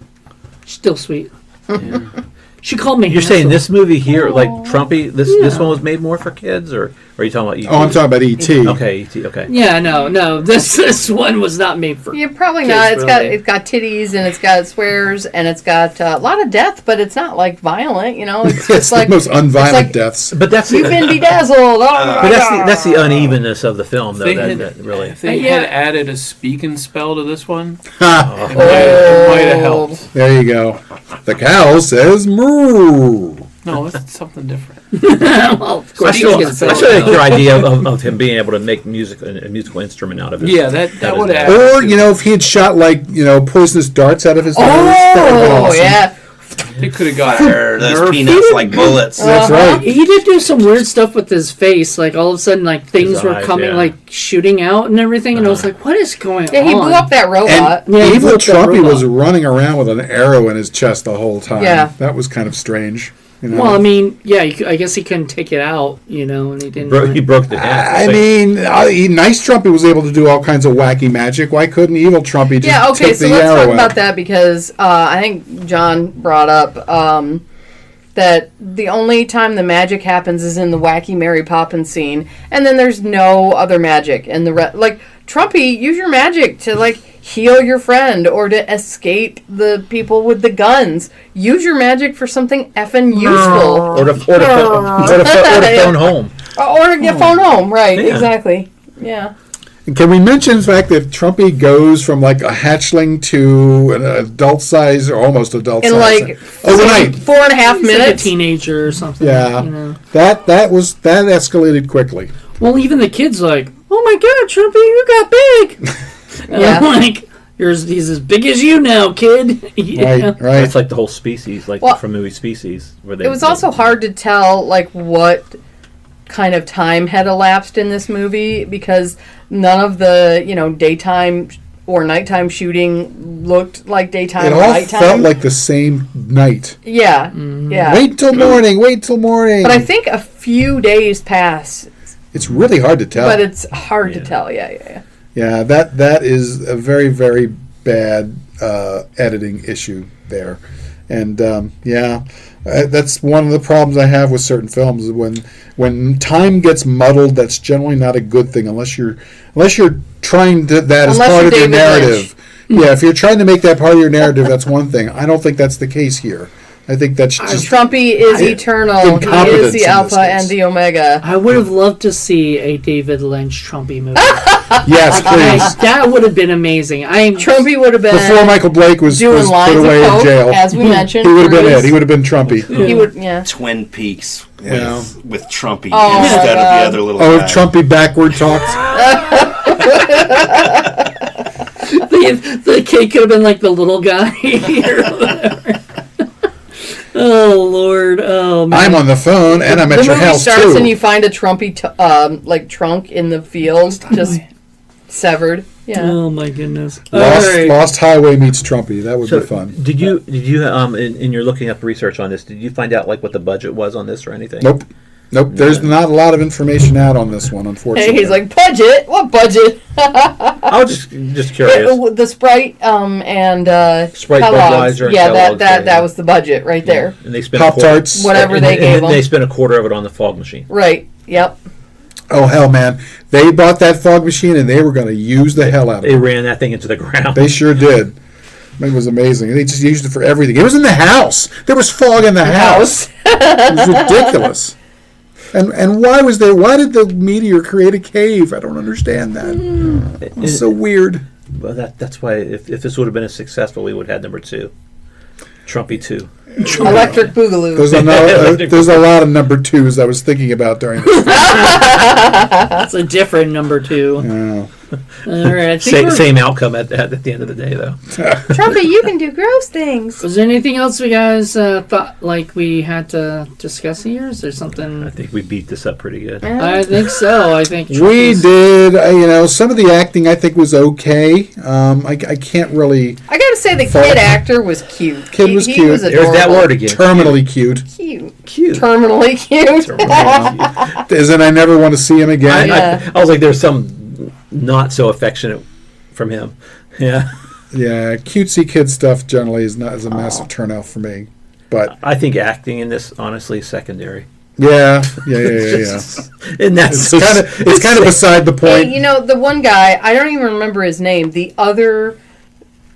She's still sweet. Yeah. She called me. You're saying this movie here, like Trumpy, this one was made more for kids, or are you talking about E.T.? Oh, I'm talking about E.T. Okay, E.T. Okay. Yeah, no. This one was not made for. Yeah, probably kids, not. really. It's got titties and it's got swears and it's got a lot of death, but it's not like violent. It's just like the most unviolent deaths. But that's you've been bedazzled. But that's the unevenness of the film, though. If they had added a speak and spell to this one, it might have helped. There you go. The cow says moo. No, it's something different. Well, of course, I still like your idea of him being able to make a musical instrument out of it. Yeah, that would have. Or, if he had shot, poisonous darts out of his nose. That would've been awesome. Yeah. He could have got those peanuts like bullets. That's right. He did do some weird stuff with his face. Like, all of a sudden, things His were eyes, coming, yeah. shooting out and everything. And I was like, what is going on? Yeah, he blew up that robot. And Yeah, he blew Evil up that Trumpy robot. was running around with an arrow in his chest the whole time. Yeah. That was kind of strange. Well, I mean, yeah, I guess he couldn't take it out, and he didn't. He broke the hand. Nice Trumpy was able to do all kinds of wacky magic. Why couldn't Evil Trumpy just take so the let's arrow talk out? about that because I think John brought up that the only time the magic happens is in the Wacky Mary Poppins scene, and then there's no other magic. And Trumpy, use your magic to heal your friend or to escape the people with the guns. Use your magic for something effing useful. Or to phone home. Or to get phone home, right? Yeah. Exactly. Yeah. And can we mention the fact that Trumpy goes from a hatchling to an adult size or almost adult In size overnight? 4.5 He's minutes. like a teenager or something. Yeah, that escalated quickly. Well, even the kids like, oh my God, Trumpy, you got big. And Yeah. I'm like, he's as big as you now, kid. Yeah. Right. It's like the whole species, from movie Species. Where It was also hard to tell what kind of time had elapsed in this movie because none of the daytime or nighttime shooting looked like daytime It or all nighttime. felt like the same night. Yeah, yeah. Wait till morning. But I think a few days pass, it's really hard to tell. but it's hard to tell. Yeah. Yeah, that is a very, very bad editing issue there. And, that's one of the problems I have with certain films. Is when time gets muddled, that's generally not a good thing unless you're trying to that as Unless part you're of your David narrative. Yeah, if you're trying to make that part of your narrative, that's one thing. I don't think that's the case here. I think that's just Trumpy is eternal. He incompetence is the in alpha this case. and the omega. I would have loved to see a David Lynch Trumpy movie. yes, please. That would have been amazing. Trumpy would have been Before Michael Blake was doing put lines away of in coke, jail, as we mentioned. he would have been Bruce. it. He would have been Trumpy. He would, yeah. Twin Peaks Yeah. with Trumpy Oh, instead my of God. the other little Oh, guy. Trumpy backward talks. The kid could have been like the little guy or whatever. Oh Lord! Oh man! I'm on the phone and I'm at The your movie house starts too. and you find a Trumpy trunk in the field, just severed. Yeah. Oh my goodness! Lost Highway meets Trumpy. That would So be fun. did you in your looking up research on this? Did you find out what the budget was on this or anything? Nope. There's not a lot of information out on this one, unfortunately. Hey, he's like, budget? What budget? I was just curious. The Sprite and Sprite, Kellogg's. Budweiser, and Yeah, Kellogg's, that was the budget right there. And they spent Pop-Tarts. Whatever they gave them. They spent a quarter of it on the fog machine. Right. Yep. Oh hell, man! They bought that fog machine and they were going to use the hell out of They it. ran that thing into the ground. They sure did. It was amazing. They just used it for everything. It was in the house. There was fog in the house. It was ridiculous. And why was there? Why did the meteor create a cave? I don't understand that. It's so weird. Well, that's why if this would have been a successful, we would have had number 2, Trumpy 2. Electric Boogaloo. There's a lot of number 2s I was thinking about during this. That's a different number 2. Yeah. All right. I think Same outcome at the end of the day, though. Trumpy, you can do gross things. Was there anything else you guys thought like we had to discuss here? Is there something? I think we beat this up pretty good. I think so. I think We did. Some of the acting I think was okay. I can't really. I gotta say, the kid actor was cute. Kid was He cute. was There's adorable. that word again. Terminally cute. Cute. Terminally cute. As in, I never want to see him again. I was like, there's some not so affectionate from him. Yeah. Yeah, cutesy kid stuff generally is a massive turnout for me. But I think acting in this, honestly, is secondary. yeah. And that's It's kind of beside the point. Hey, the one guy, I don't even remember his name. The other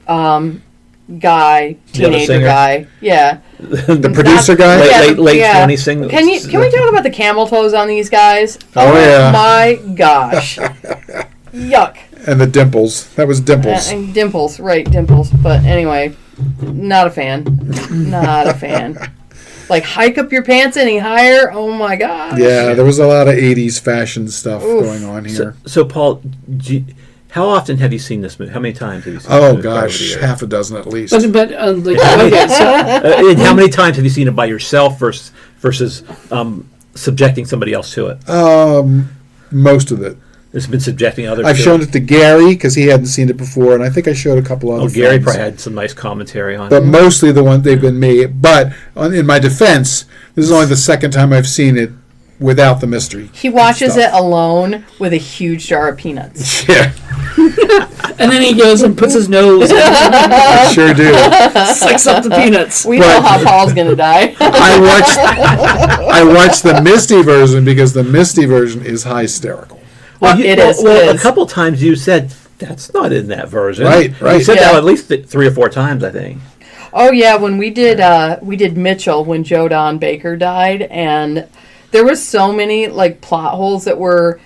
guy, teenager singer? guy. Yeah. The producer guy. late yeah. 20 singles. Can we talk about the camel toes on these guys? Oh, yeah. My gosh. Yuck. And the dimples. That was dimples. And dimples, right, dimples. But anyway, not a fan. Not a fan. like hike up your pants any higher. Oh my god. Yeah, there was a lot of 80s fashion stuff going on here. So Paul, how often have you seen this movie? How many times have you seen this movie? Oh gosh, half a dozen at least. But like, okay, and how many times have you seen it by yourself versus subjecting somebody else to it? Most of it. It's been subjecting others. I've shown it to Gary because he hadn't seen it before, and I think I showed a couple other. Gary friends. probably had some nice commentary on it. But mostly the one they've been me. But in my defense, this is only the second time I've seen it without the mystery. He watches it alone with a huge jar of peanuts. Yeah, and then he goes and puts his nose, I sure do. sucks up the peanuts. We know how Paul's gonna die. I watched the Misty version because the Misty version is hysterical. It is. A couple times you said that's not in that version. Right. You said that at least 3 or 4 times, I think. Oh yeah, when we did Mitchell when Joe Don Baker died, and there was so many like plot holes that were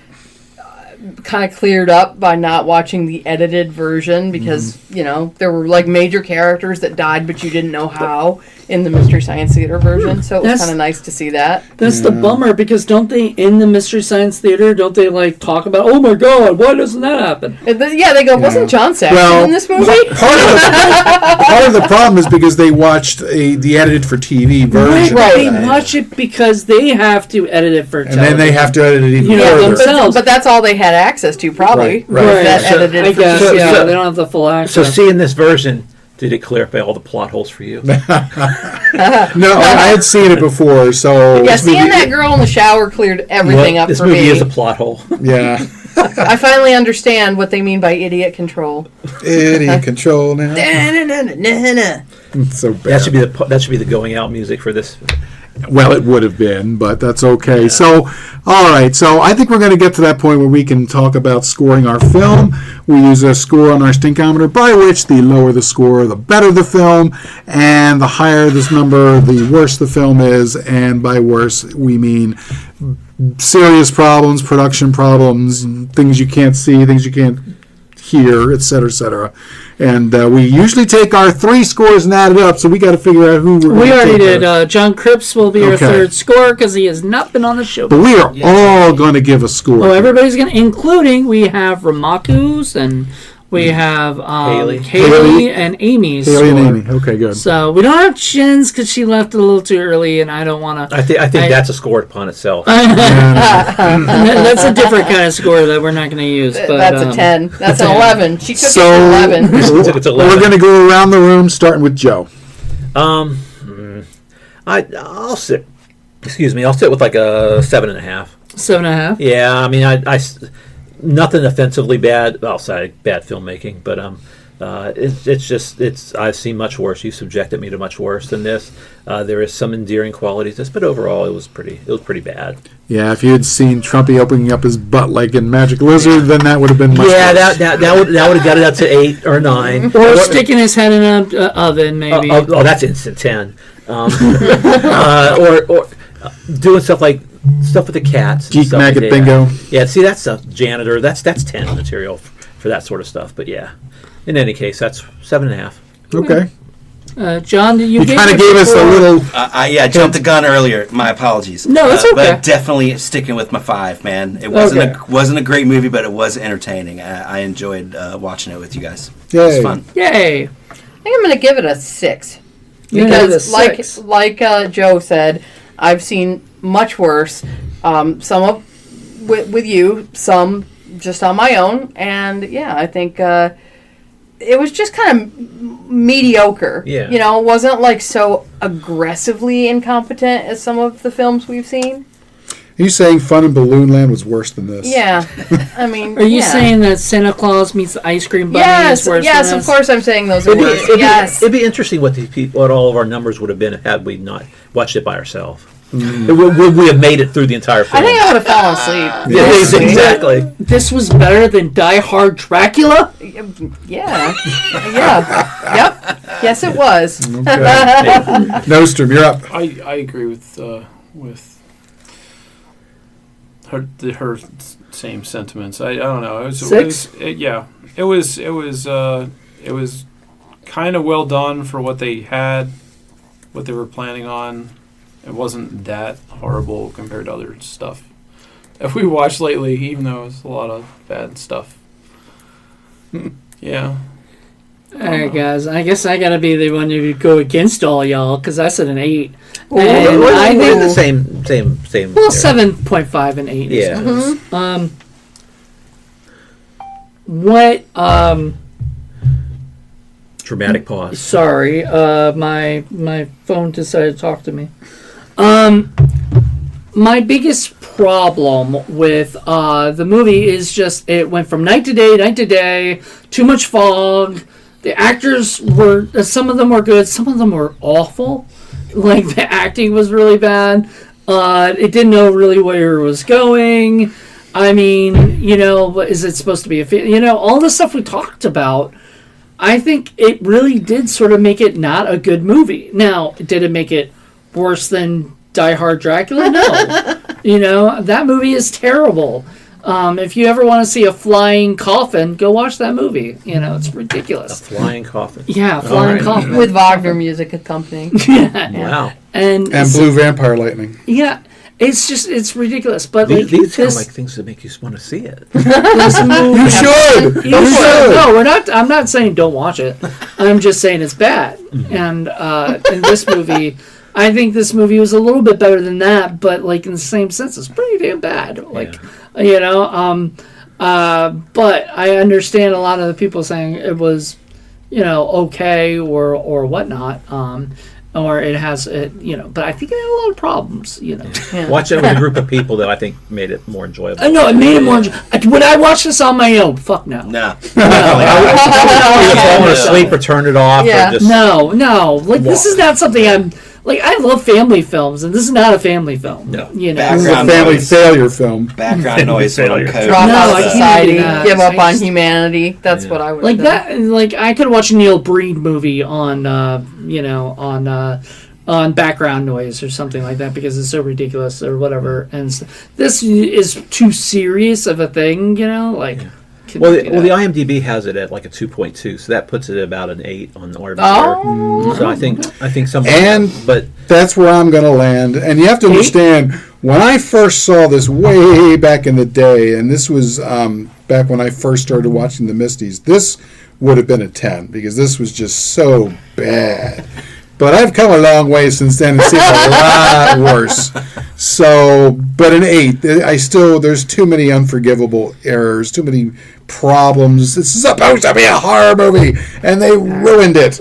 kind of cleared up by not watching the edited version because there were like major characters that died but you didn't know how in the Mystery Science Theater version, so it was kind of nice to see that. That's the bummer, because don't they, in the Mystery Science Theater, don't they like talk about, oh my god, why doesn't that happen? They go, wasn't John Saxon in this movie? Part of the problem is because they watched the edited for TV version. Right. They watch it because they have to edit it for television. And then they have to edit it even further. themselves. But that's all they had access to, probably. Right. That So, edited I for guess, TV. they don't have the full access. So seeing this version, did it clear up all the plot holes for you? No, I had seen it before, so... Yeah, seeing that girl in the shower cleared everything up for me. This movie is a plot hole. Yeah. I finally understand what they mean by idiot control. Idiot control now. It's so bad. That should be the going out music for this. Well, it would have been, but that's okay. Yeah. So, all right. So I think we're going to get to that point where we can talk about scoring our film. We use a score on our stinkometer, by which the lower the score, the better the film, and the higher this number, the worse the film is. And by worse, we mean serious problems, production problems, things you can't see, things you can't hear, etc., etc. And we usually take our 3 scores and add it up, so we got to figure out who we're going to We already take did. John Cripps will be our third score because he has not been on the show. But we are all going to give a score. Oh, everybody's going to, including we have Maku's and we have Hailey and Aimee's Hailey score. and Aimee. Okay, good. So we don't have Jenn's because she left it a little too early, and I don't want to. I think that's a score upon itself. That's a different kind of score that we're not going to use. But that's a 10. That's an 11. She took it to 11. It's 11. We're going to go around the room, starting with Joe. I'll sit. Excuse me. I'll sit with like a 7.5. 7.5. Yeah, I mean, I nothing offensively bad outside bad filmmaking, but I've seen much worse. You subjected me to much worse than this. There is some endearing qualities to this, but overall it was pretty bad. Yeah, if you had seen Trumpy opening up his butt like in Magic Lizard, then that would have been much worse. that would have got it up to 8 or 9. Or sticking his head in an oven, maybe. That's instant 10. Or doing stuff with the cats. Geek Maggot Bingo. Yeah, see, that's a janitor. That's 10 material for that sort of stuff. But yeah, in any case, that's 7.5. Okay. John, you kind of gave us a little... I jumped the gun earlier. My apologies. No, that's okay. But definitely sticking with my 5, man. It wasn't a great movie, but it was entertaining. I enjoyed watching it with you guys. Yay. It was fun. Yay. I think I'm going to give it a 6. Because, like Joe said, I've seen much worse. Some with you, some just on my own. And, yeah, I think... it was just kind of mediocre. Yeah. You know, it wasn't like so aggressively incompetent as some of the films we've seen. Are you saying Fun in Balloon Land was worse than this? Yeah. I mean, Are you saying that Santa Claus meets the ice cream bunny is worse yes, than of course I'm saying those are worse. Yes. It'd be interesting what all of our numbers would have been had we not watched it by ourselves. Would we have made it through the entire film? I think I would have fallen asleep. Yes, exactly. This was better than Die Hard Dracula? Yeah. Yep. Yes, it was. Okay. Nostrum, you're up. I agree with her same sentiments. I don't know. It was 6? It was kind of well done for what they had, what they were planning on. It wasn't that horrible compared to other stuff that we watched lately, even though it's a lot of bad stuff. Yeah. All right, guys. I guess I gotta be the one to go against all y'all because I said an 8. And I think the same. Well, 7.5 and 8. Yeah. Mm-hmm. What? Dramatic pause. Sorry, my phone decided to talk to me. My biggest problem with the movie is just it went from night to day, too much fog. The actors were, some of them were good, some of them were awful. Like, the acting was really bad. It didn't know really where it was going. I mean, you know, is it supposed to be all the stuff we talked about. I think it really did sort of make it not a good movie. Now, did it make it worse than Die Hard Dracula? No. That movie is terrible. If you ever want to see a flying coffin, go watch that movie. It's ridiculous. A flying coffin. Yeah, flying coffin. With Wagner music accompanying. Yeah. Wow. And blue vampire lightning. Yeah. It's ridiculous. But these sound like things that make you want to see it. You should. No, we're not. I'm not saying don't watch it. I'm just saying it's bad. And in this movie, I think this movie was a little bit better than that. But in the same sense, it's pretty damn bad. But I understand a lot of the people saying it was, okay or whatnot. Or it has, but I think it had a lot of problems, Yeah. Watch it with a group of people that I think made it more enjoyable. No, it made it more enjoyable. Would I watch this on my own? Fuck no. No. I would fall asleep or turn it off. Yeah. Or just No. This is not something I'm... I love family films, and this is not a family film. No. This is a family failure film. Background noise on code. Drop out I of can't society, do that. give up on humanity. That's what I would have done. That. I could watch a Neil Breen movie on, on background noise or something like that because it's so ridiculous or whatever. And this is too serious of a thing, Well, the IMDb has it at a 2.2, so that puts it at about an 8 on the order. Oh. So I think some. But that's where I'm going to land. And you have to understand, when I first saw this way back in the day, and this was back when I first started watching the Misties, this would have been a 10 because this was just so bad. But I've come a long way since then. It seems a lot worse. So, but an 8. There's too many unforgivable errors, too many problems. This is supposed to be a horror movie, and they ruined it.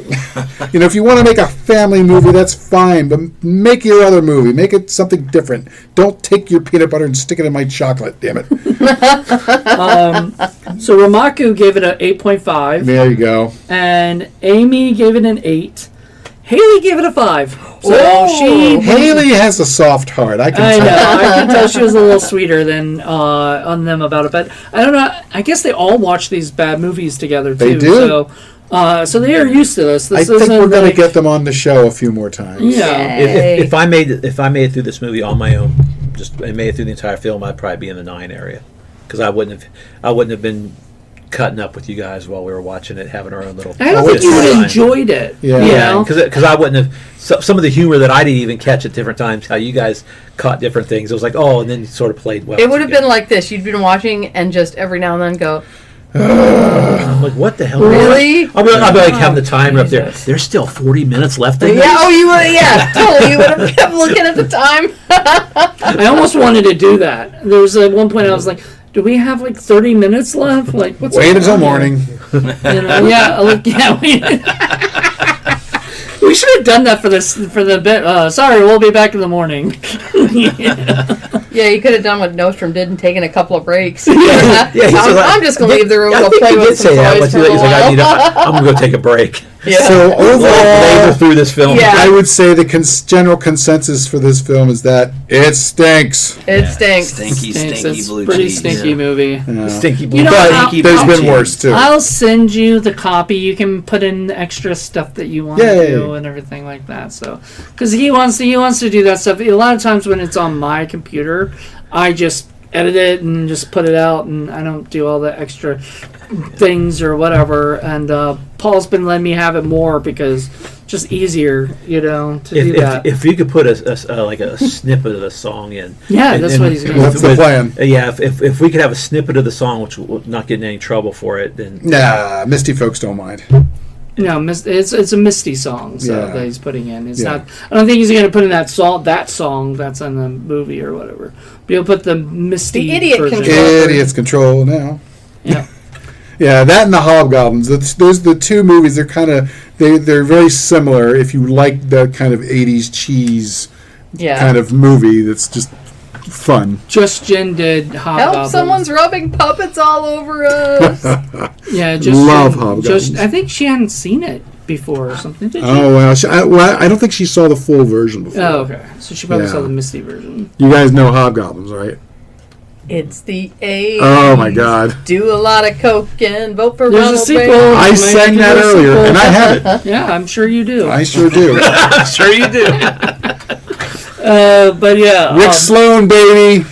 If you want to make a family movie, that's fine, but make your other movie. Make it something different. Don't take your peanut butter and stick it in my chocolate, damn it. So Maku gave it an 8.5. There you go. And Aimee gave it an 8. Hailey gave it a 5. So Hailey has a soft heart. I can tell. I can tell she was a little sweeter than on them about it. But I don't know. I guess they all watch these bad movies together too. They do. So they are used to this. I think we're going to get them on the show a few more times. Yeah. If I made it through this movie on my own, I made it through the entire film, I'd probably be in the 9 area because I wouldn't have been cutting up with you guys while we were watching it, having our own little. I don't think you would have enjoyed it. Yeah, because I wouldn't have. Some of the humor that I didn't even catch at different times, how you guys caught different things. It was and then you sort of played well. It would have been like this. You'd been watching and just every now and then go, I'm like, what the hell? Really? I'll be like having the timer up there. There's still 40 minutes left in this? you would, totally. You would have kept looking at the time. I almost wanted to do that. There was at one point I was like, do we have 30 minutes left? What's Wait until morning. We should have done that for the bit. Sorry, we'll be back in the morning. Yeah, you could have done what Nostrum did and taken a couple of breaks. I'm just going to leave the room and go play with some toys for a while. I'm going to go take a break. Yeah. So overall, labor through this film. Yeah. I would say the general consensus for this film is that it stinks. It stinks. Stinky blue pretty cheese. stinky movie. Stinky blue. But there's been worse too. I'll send you the copy. You can put in the extra stuff that you want to do and everything like that. So, because he wants to do that stuff. A lot of times when it's on my computer, I just edit it and just put it out, and I don't do all the extra things or whatever. And Paul's been letting me have it more because just easier, to do that. If you could put a snippet of the song in. Yeah, that's what he's going to do. That's the plan. Yeah, if we could have a snippet of the song, which will not get in any trouble for it, then... Nah, Misty folks don't mind. No, it's a Misty song that he's putting in. It's not. I don't think he's going to put in that song that's in the movie or whatever. But he'll put the Misty version. Idiots control now. Yeah. Yeah, that and the Hobgoblins. Those are the two movies. They're they're very similar. If you like that kind of 80s cheese kind of movie, that's just fun. Just Jenn did Hobgoblins. Help! Someone's rubbing puppets all over us. Yeah, just love Jenn, Hobgoblins. I think she hadn't seen it before or something. Did she? Oh well, I don't think she saw the full version before. Oh, okay. So she probably saw the Misty version. You guys know Hobgoblins, right? It's the 80s. Oh my God! Do a lot of coke and vote for There's Ronald a sequel. Reagan. I sang that earlier, and I have it. Yeah, I'm sure you do. I sure do. I'm sure you do. But yeah, Rick Sloan, baby.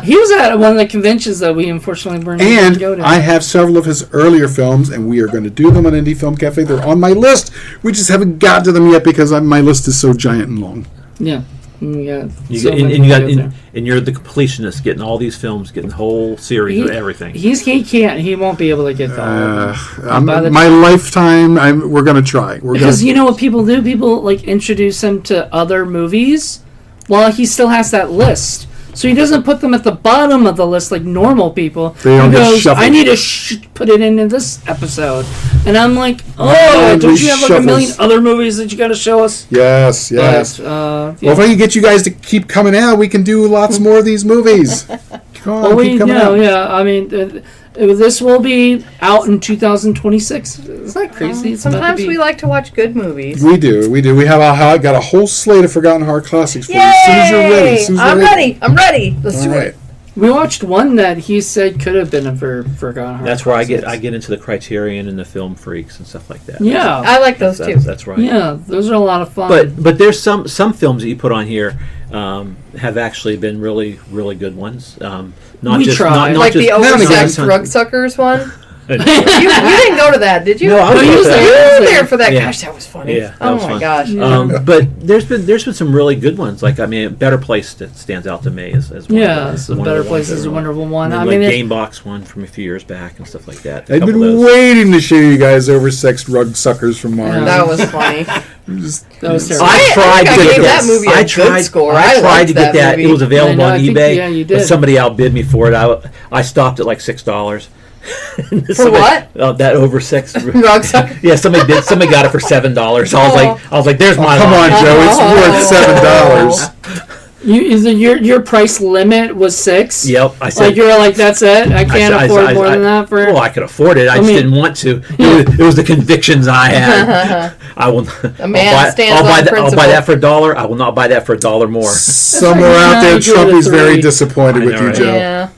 he was at one of the conventions that we unfortunately weren't able to go to. And I have several of his earlier films, and we are going to do them on Indie Film Cafe. They're on my list. We just haven't got to them yet because my list is so giant and long. Yeah. And you're the completionist, getting all these films, getting the whole series of everything. He won't be able to get to all of them. My lifetime, we're going to try. Because you know what people do? People like introduce him to other movies while he still has that list. So he doesn't put them at the bottom of the list like normal people. They don't get shuffled. I need to put it in this episode. And I'm like, don't you have like a million other movies that you got to show us? Yes. But, Well, if I can get you guys to keep coming out, we can do lots more of these movies. Come on, keep coming out. Yeah, I mean... this will be out in 2026. Isn't that crazy? Sometimes we like to watch good movies. We do. We have got a whole slate of forgotten horror classics for you. As soon as you're ready. I'm ready. Let's do it. We watched one that he said could have been a forgotten horror. That's where I get into the Criterion and the Film Freaks and stuff like that. Yeah, I like those too. That's right. Yeah, those are a lot of fun. But there's some films that you put on here have actually been really, really good ones. Not we just tried. not Like just, the oversexed drug suckers one. You didn't go to that, did you? No, I was there for that. Yeah. Gosh, that was funny. Yeah, that oh was my fun. gosh. But there's been some really good ones. Like Better Place that stands out to me as one. It's a Better Place is a wonderful one. And I then, mean, Game Box one from a few years back and stuff like that. I've been waiting to show you guys oversexed drug suckers from Mars. Yeah. That was funny. That was terrible. I tried to get that movie a good score. I tried to get that. It was available on eBay. You did. But somebody outbid me for it. I stopped at like $6. For what? That oversexed drug sucker. Yeah, somebody got it for $7. I was like, there's my Come line. on, Joe, it's worth $7. Your price limit was $6. Yep, I said. Like you were like, that's it. I can't afford more than that for. Well, I could afford it. I just didn't want to. It was the convictions I had. I will. A man stands on principle. I'll buy that for $1. I will not buy that for $1 more. Somewhere out there, Trumpy's very disappointed with you, Joe. Yeah.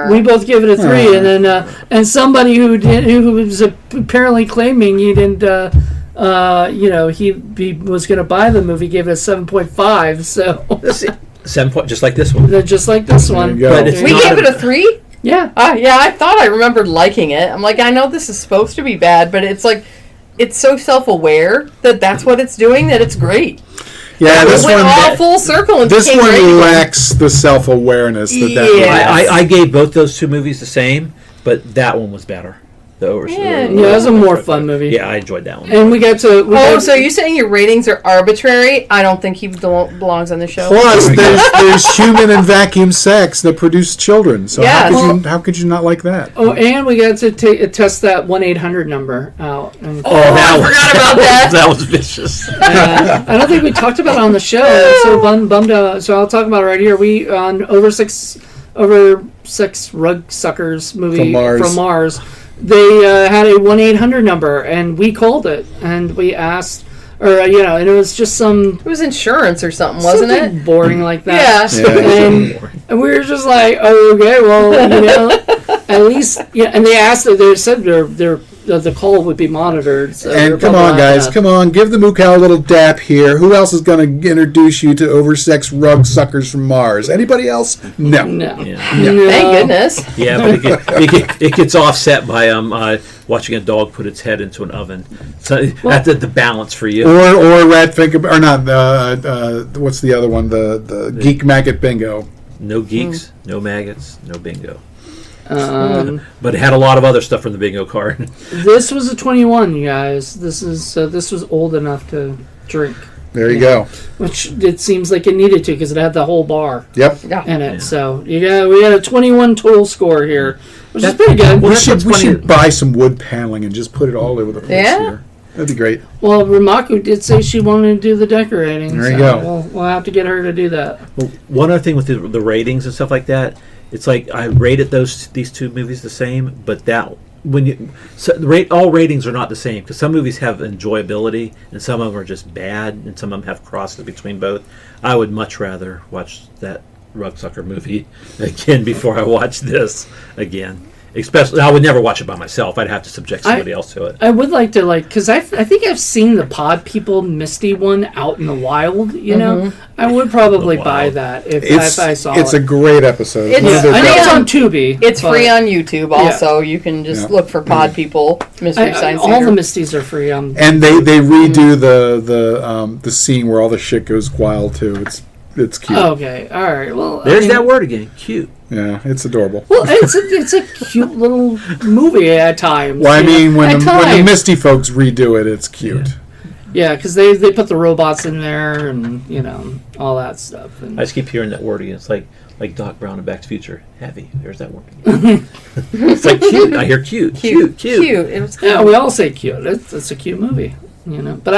We both give it a 3, and then and somebody who was apparently claiming he didn't, he was going to buy the movie, gave it a 7.5. So 7 point, just like this one. Just like this one. But we gave it a 3. Yeah. Yeah. I thought I remembered liking it. I'm like, I know this is supposed to be bad, but it's like, it's so self-aware that that's what it's doing that it's great. Yeah, this went one all full circle and this became one great. lacks the self-awareness that Yes. I gave both those two movies the same, but that one was better. The it was a more fun movie. Yeah, I enjoyed that one. And we got to. So you're saying your ratings are arbitrary? I don't think he belongs on the show. Plus, there's human and vacuum sex that produce children. So Yes. how could you not like that? Oh, and we got to test that 1-800 number out. And, I forgot about that. That was vicious. I don't think we talked about it on the show. So bummed out. So I'll talk about it right here. We on over six rug suckers movie from Mars. They had a 1-800 number, and we called it, and we asked, and it was just It was insurance or something, wasn't it? Boring like that. Yeah. And we were just like, oh, okay, well, at least, and they asked, they said they're the call would be monitored. So and come on, guys, come on, give the moo cow a little dap here. Who else is going to introduce you to oversexed rug suckers from Mars? Anybody else? No. No. Yeah. No. Thank goodness. Yeah, but it gets offset by watching a dog put its head into an oven. So that's the balance for you. Or rat finger, or not? What's the other one? The geek maggot bingo. No geeks, no maggots, no bingo. But it had a lot of other stuff from the bingo card. This was a 21, you guys. This was old enough to drink. There you go. Which it seems like it needed to because it had the whole bar. Yep. In it. Yeah. So we had a 21 total score here, which is pretty good. We should buy some wood paneling and just put it all over the place here. That'd be great. Well, Maku did say she wanted to do the decorating. There you go. We'll have to get her to do that. Well, one other thing with the ratings and stuff like that, it's like I rated these two movies the same, but all ratings are not the same because some movies have enjoyability and some of them are just bad and some of them have crosses between both. I would much rather watch that Rugsucker movie again before I watch this again. Especially, I would never watch it by myself. I'd have to subject somebody else to it. I would like to, because I think I've seen the Pod People Misty one out in the wild, you know? I would probably buy that if I saw it. It's a great episode. I know it's on Tubi. It's free on YouTube also. You can just look for Pod People Mystery Science All the Misties are free. And they redo the scene where all the shit goes wild, too. It's cute. Okay, all right. Well, there's that word again, cute. Yeah, it's adorable. Well, it's a cute little movie at times. Well, I mean, when the Misty folks redo it, it's cute. Yeah, because they put the robots in there and all that stuff. And I just keep hearing that word again. It's like Doc Brown in Back to the Future. Heavy. There's that word again. It's like cute. I hear cute. It was cute. Yeah, we all say cute. It's a cute movie, But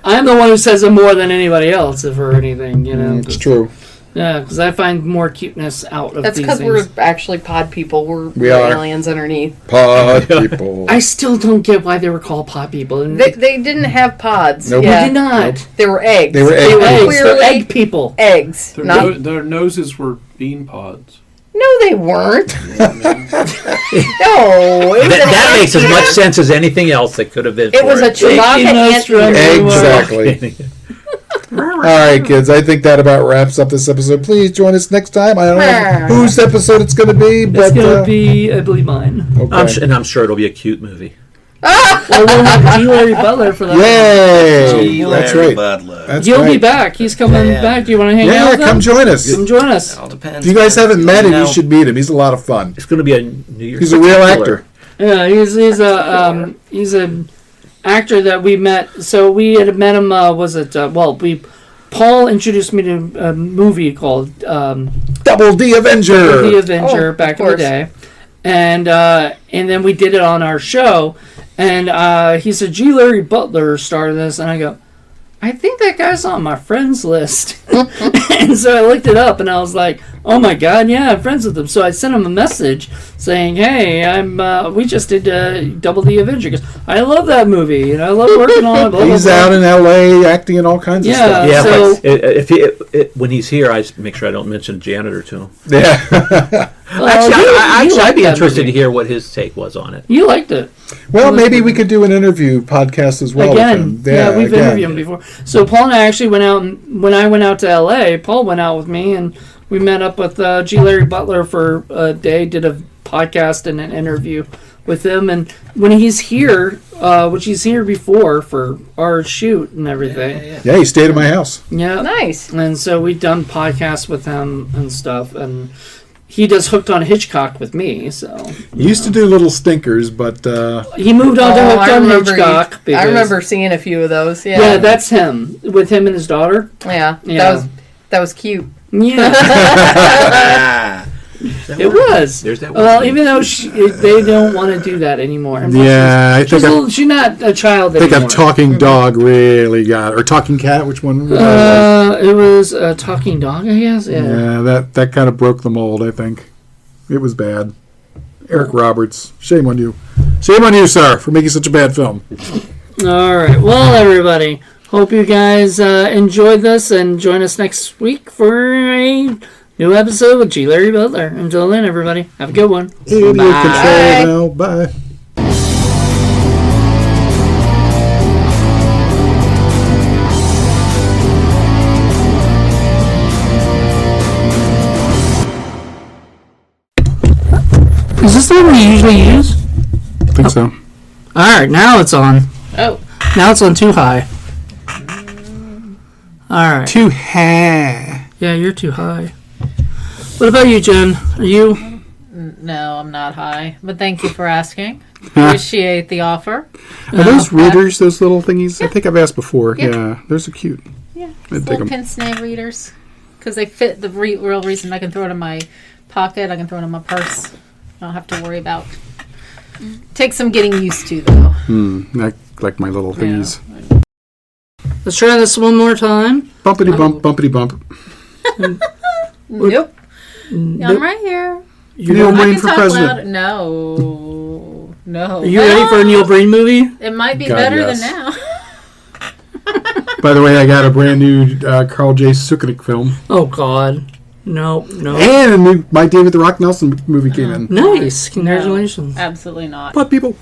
I'm the one who says it more than anybody else, if or anything, It's true. Yeah, because I find more cuteness out of That's these because things. we're actually pod people. We're aliens underneath. Pod people. I still don't get why they were called pod people. They didn't have pods. Nope. They did not. Nope. They were eggs. They were eggs. They're egg people. Eggs. Their noses were bean pods. No, they weren't. That makes as much sense as anything else that could have been. It was a Chewbacca Exactly. All right, kids. I think that about wraps up this episode. Please join us next time. I don't know whose episode it's going to be, but it's going to be, I believe, mine. Okay. I'm sure it'll be a cute movie. Well, we'll have G. Larry Butler for that. Yay! That's right. Butler. He'll be back. He's coming back. Do you want to hang out with him? Come join us. Come join us. All depends. If you guys haven't met him, you should meet him. He's a lot of fun. It's going to be a New Year's. He's a real actor. Yeah, he's a actor that we met. So we had met him. Paul introduced me to a movie called Double D Avenger. Double D Avenger back in the day, and then we did it on our show, and he said G. Larry Butler started this, and I go, I think that guy's on my friends list. And so I looked it up and I was like, oh my God, yeah, I'm friends with him. So I sent him a message saying, hey, we just did Double D Avenger. Because I love that movie and I love working on it. He's out in LA acting in all kinds of stuff. Yeah, so, when he's here, I make sure I don't mention janitor to him. Yeah. I'd be interested to hear what his take was on it. You liked it. Well, maybe we could do an interview podcast as well. Again, we've interviewed him before. So Paul and I actually went out, and when I went out to LA, Paul went out with me, and we met up with G. Larry Butler for a day, did a podcast and an interview with him. And when he's here, which he's here before for our shoot and everything. Yeah, he stayed at my house. Yeah. Nice. And so we've done podcasts with him and stuff, and he does Hooked on Hitchcock with me, so... He used to do Little Stinkers, but... he moved on to Hooked on Hitchcock. I remember seeing a few of those, yeah. Yeah, that's him, with him and his daughter. Yeah. That was cute. Yeah. It was. There's that well, even though they don't want to do that anymore. Yeah, I think she's not a child anymore. I think a talking dog really got... Or talking cat, which one? It was a talking dog, I guess. Yeah, that kind of broke the mold, I think. It was bad. Eric Roberts, shame on you. Shame on you, sir, for making such a bad film. All right. Well, everybody, hope you guys enjoyed this and join us next week for a new episode with G. Larry Butler. Until then, everybody, have a good one. Bye. Bye. Is this the one we usually use? I think so. Alright, now it's on. Oh. Now it's on too high. Alright. Too high. Yeah, you're too high. What about you, Jen? Are you? No, I'm not high. But thank you for asking. Appreciate the offer. Are those readers, those little thingies? Yeah. I think I've asked before. Yeah. Yeah, those are cute. Yeah, little pince-nez readers. Because they fit the real reason. I can throw it in my pocket. I can throw it in my purse. I don't have to worry about. Takes some getting used to, though. Like my little thingies. Yeah. Let's try this one more time. Bumpity bump, bumpity bump. Nope. I'm right here. Neil Breen for president. No. Are you ready for a Neil Breen movie? It might be God, better yes. than now. By the way, I got a brand new Carl J. Sukanik film. Oh, God. No. And a new My David the Rock Nelson movie came in. Nice. Congratulations. No, absolutely not. But people.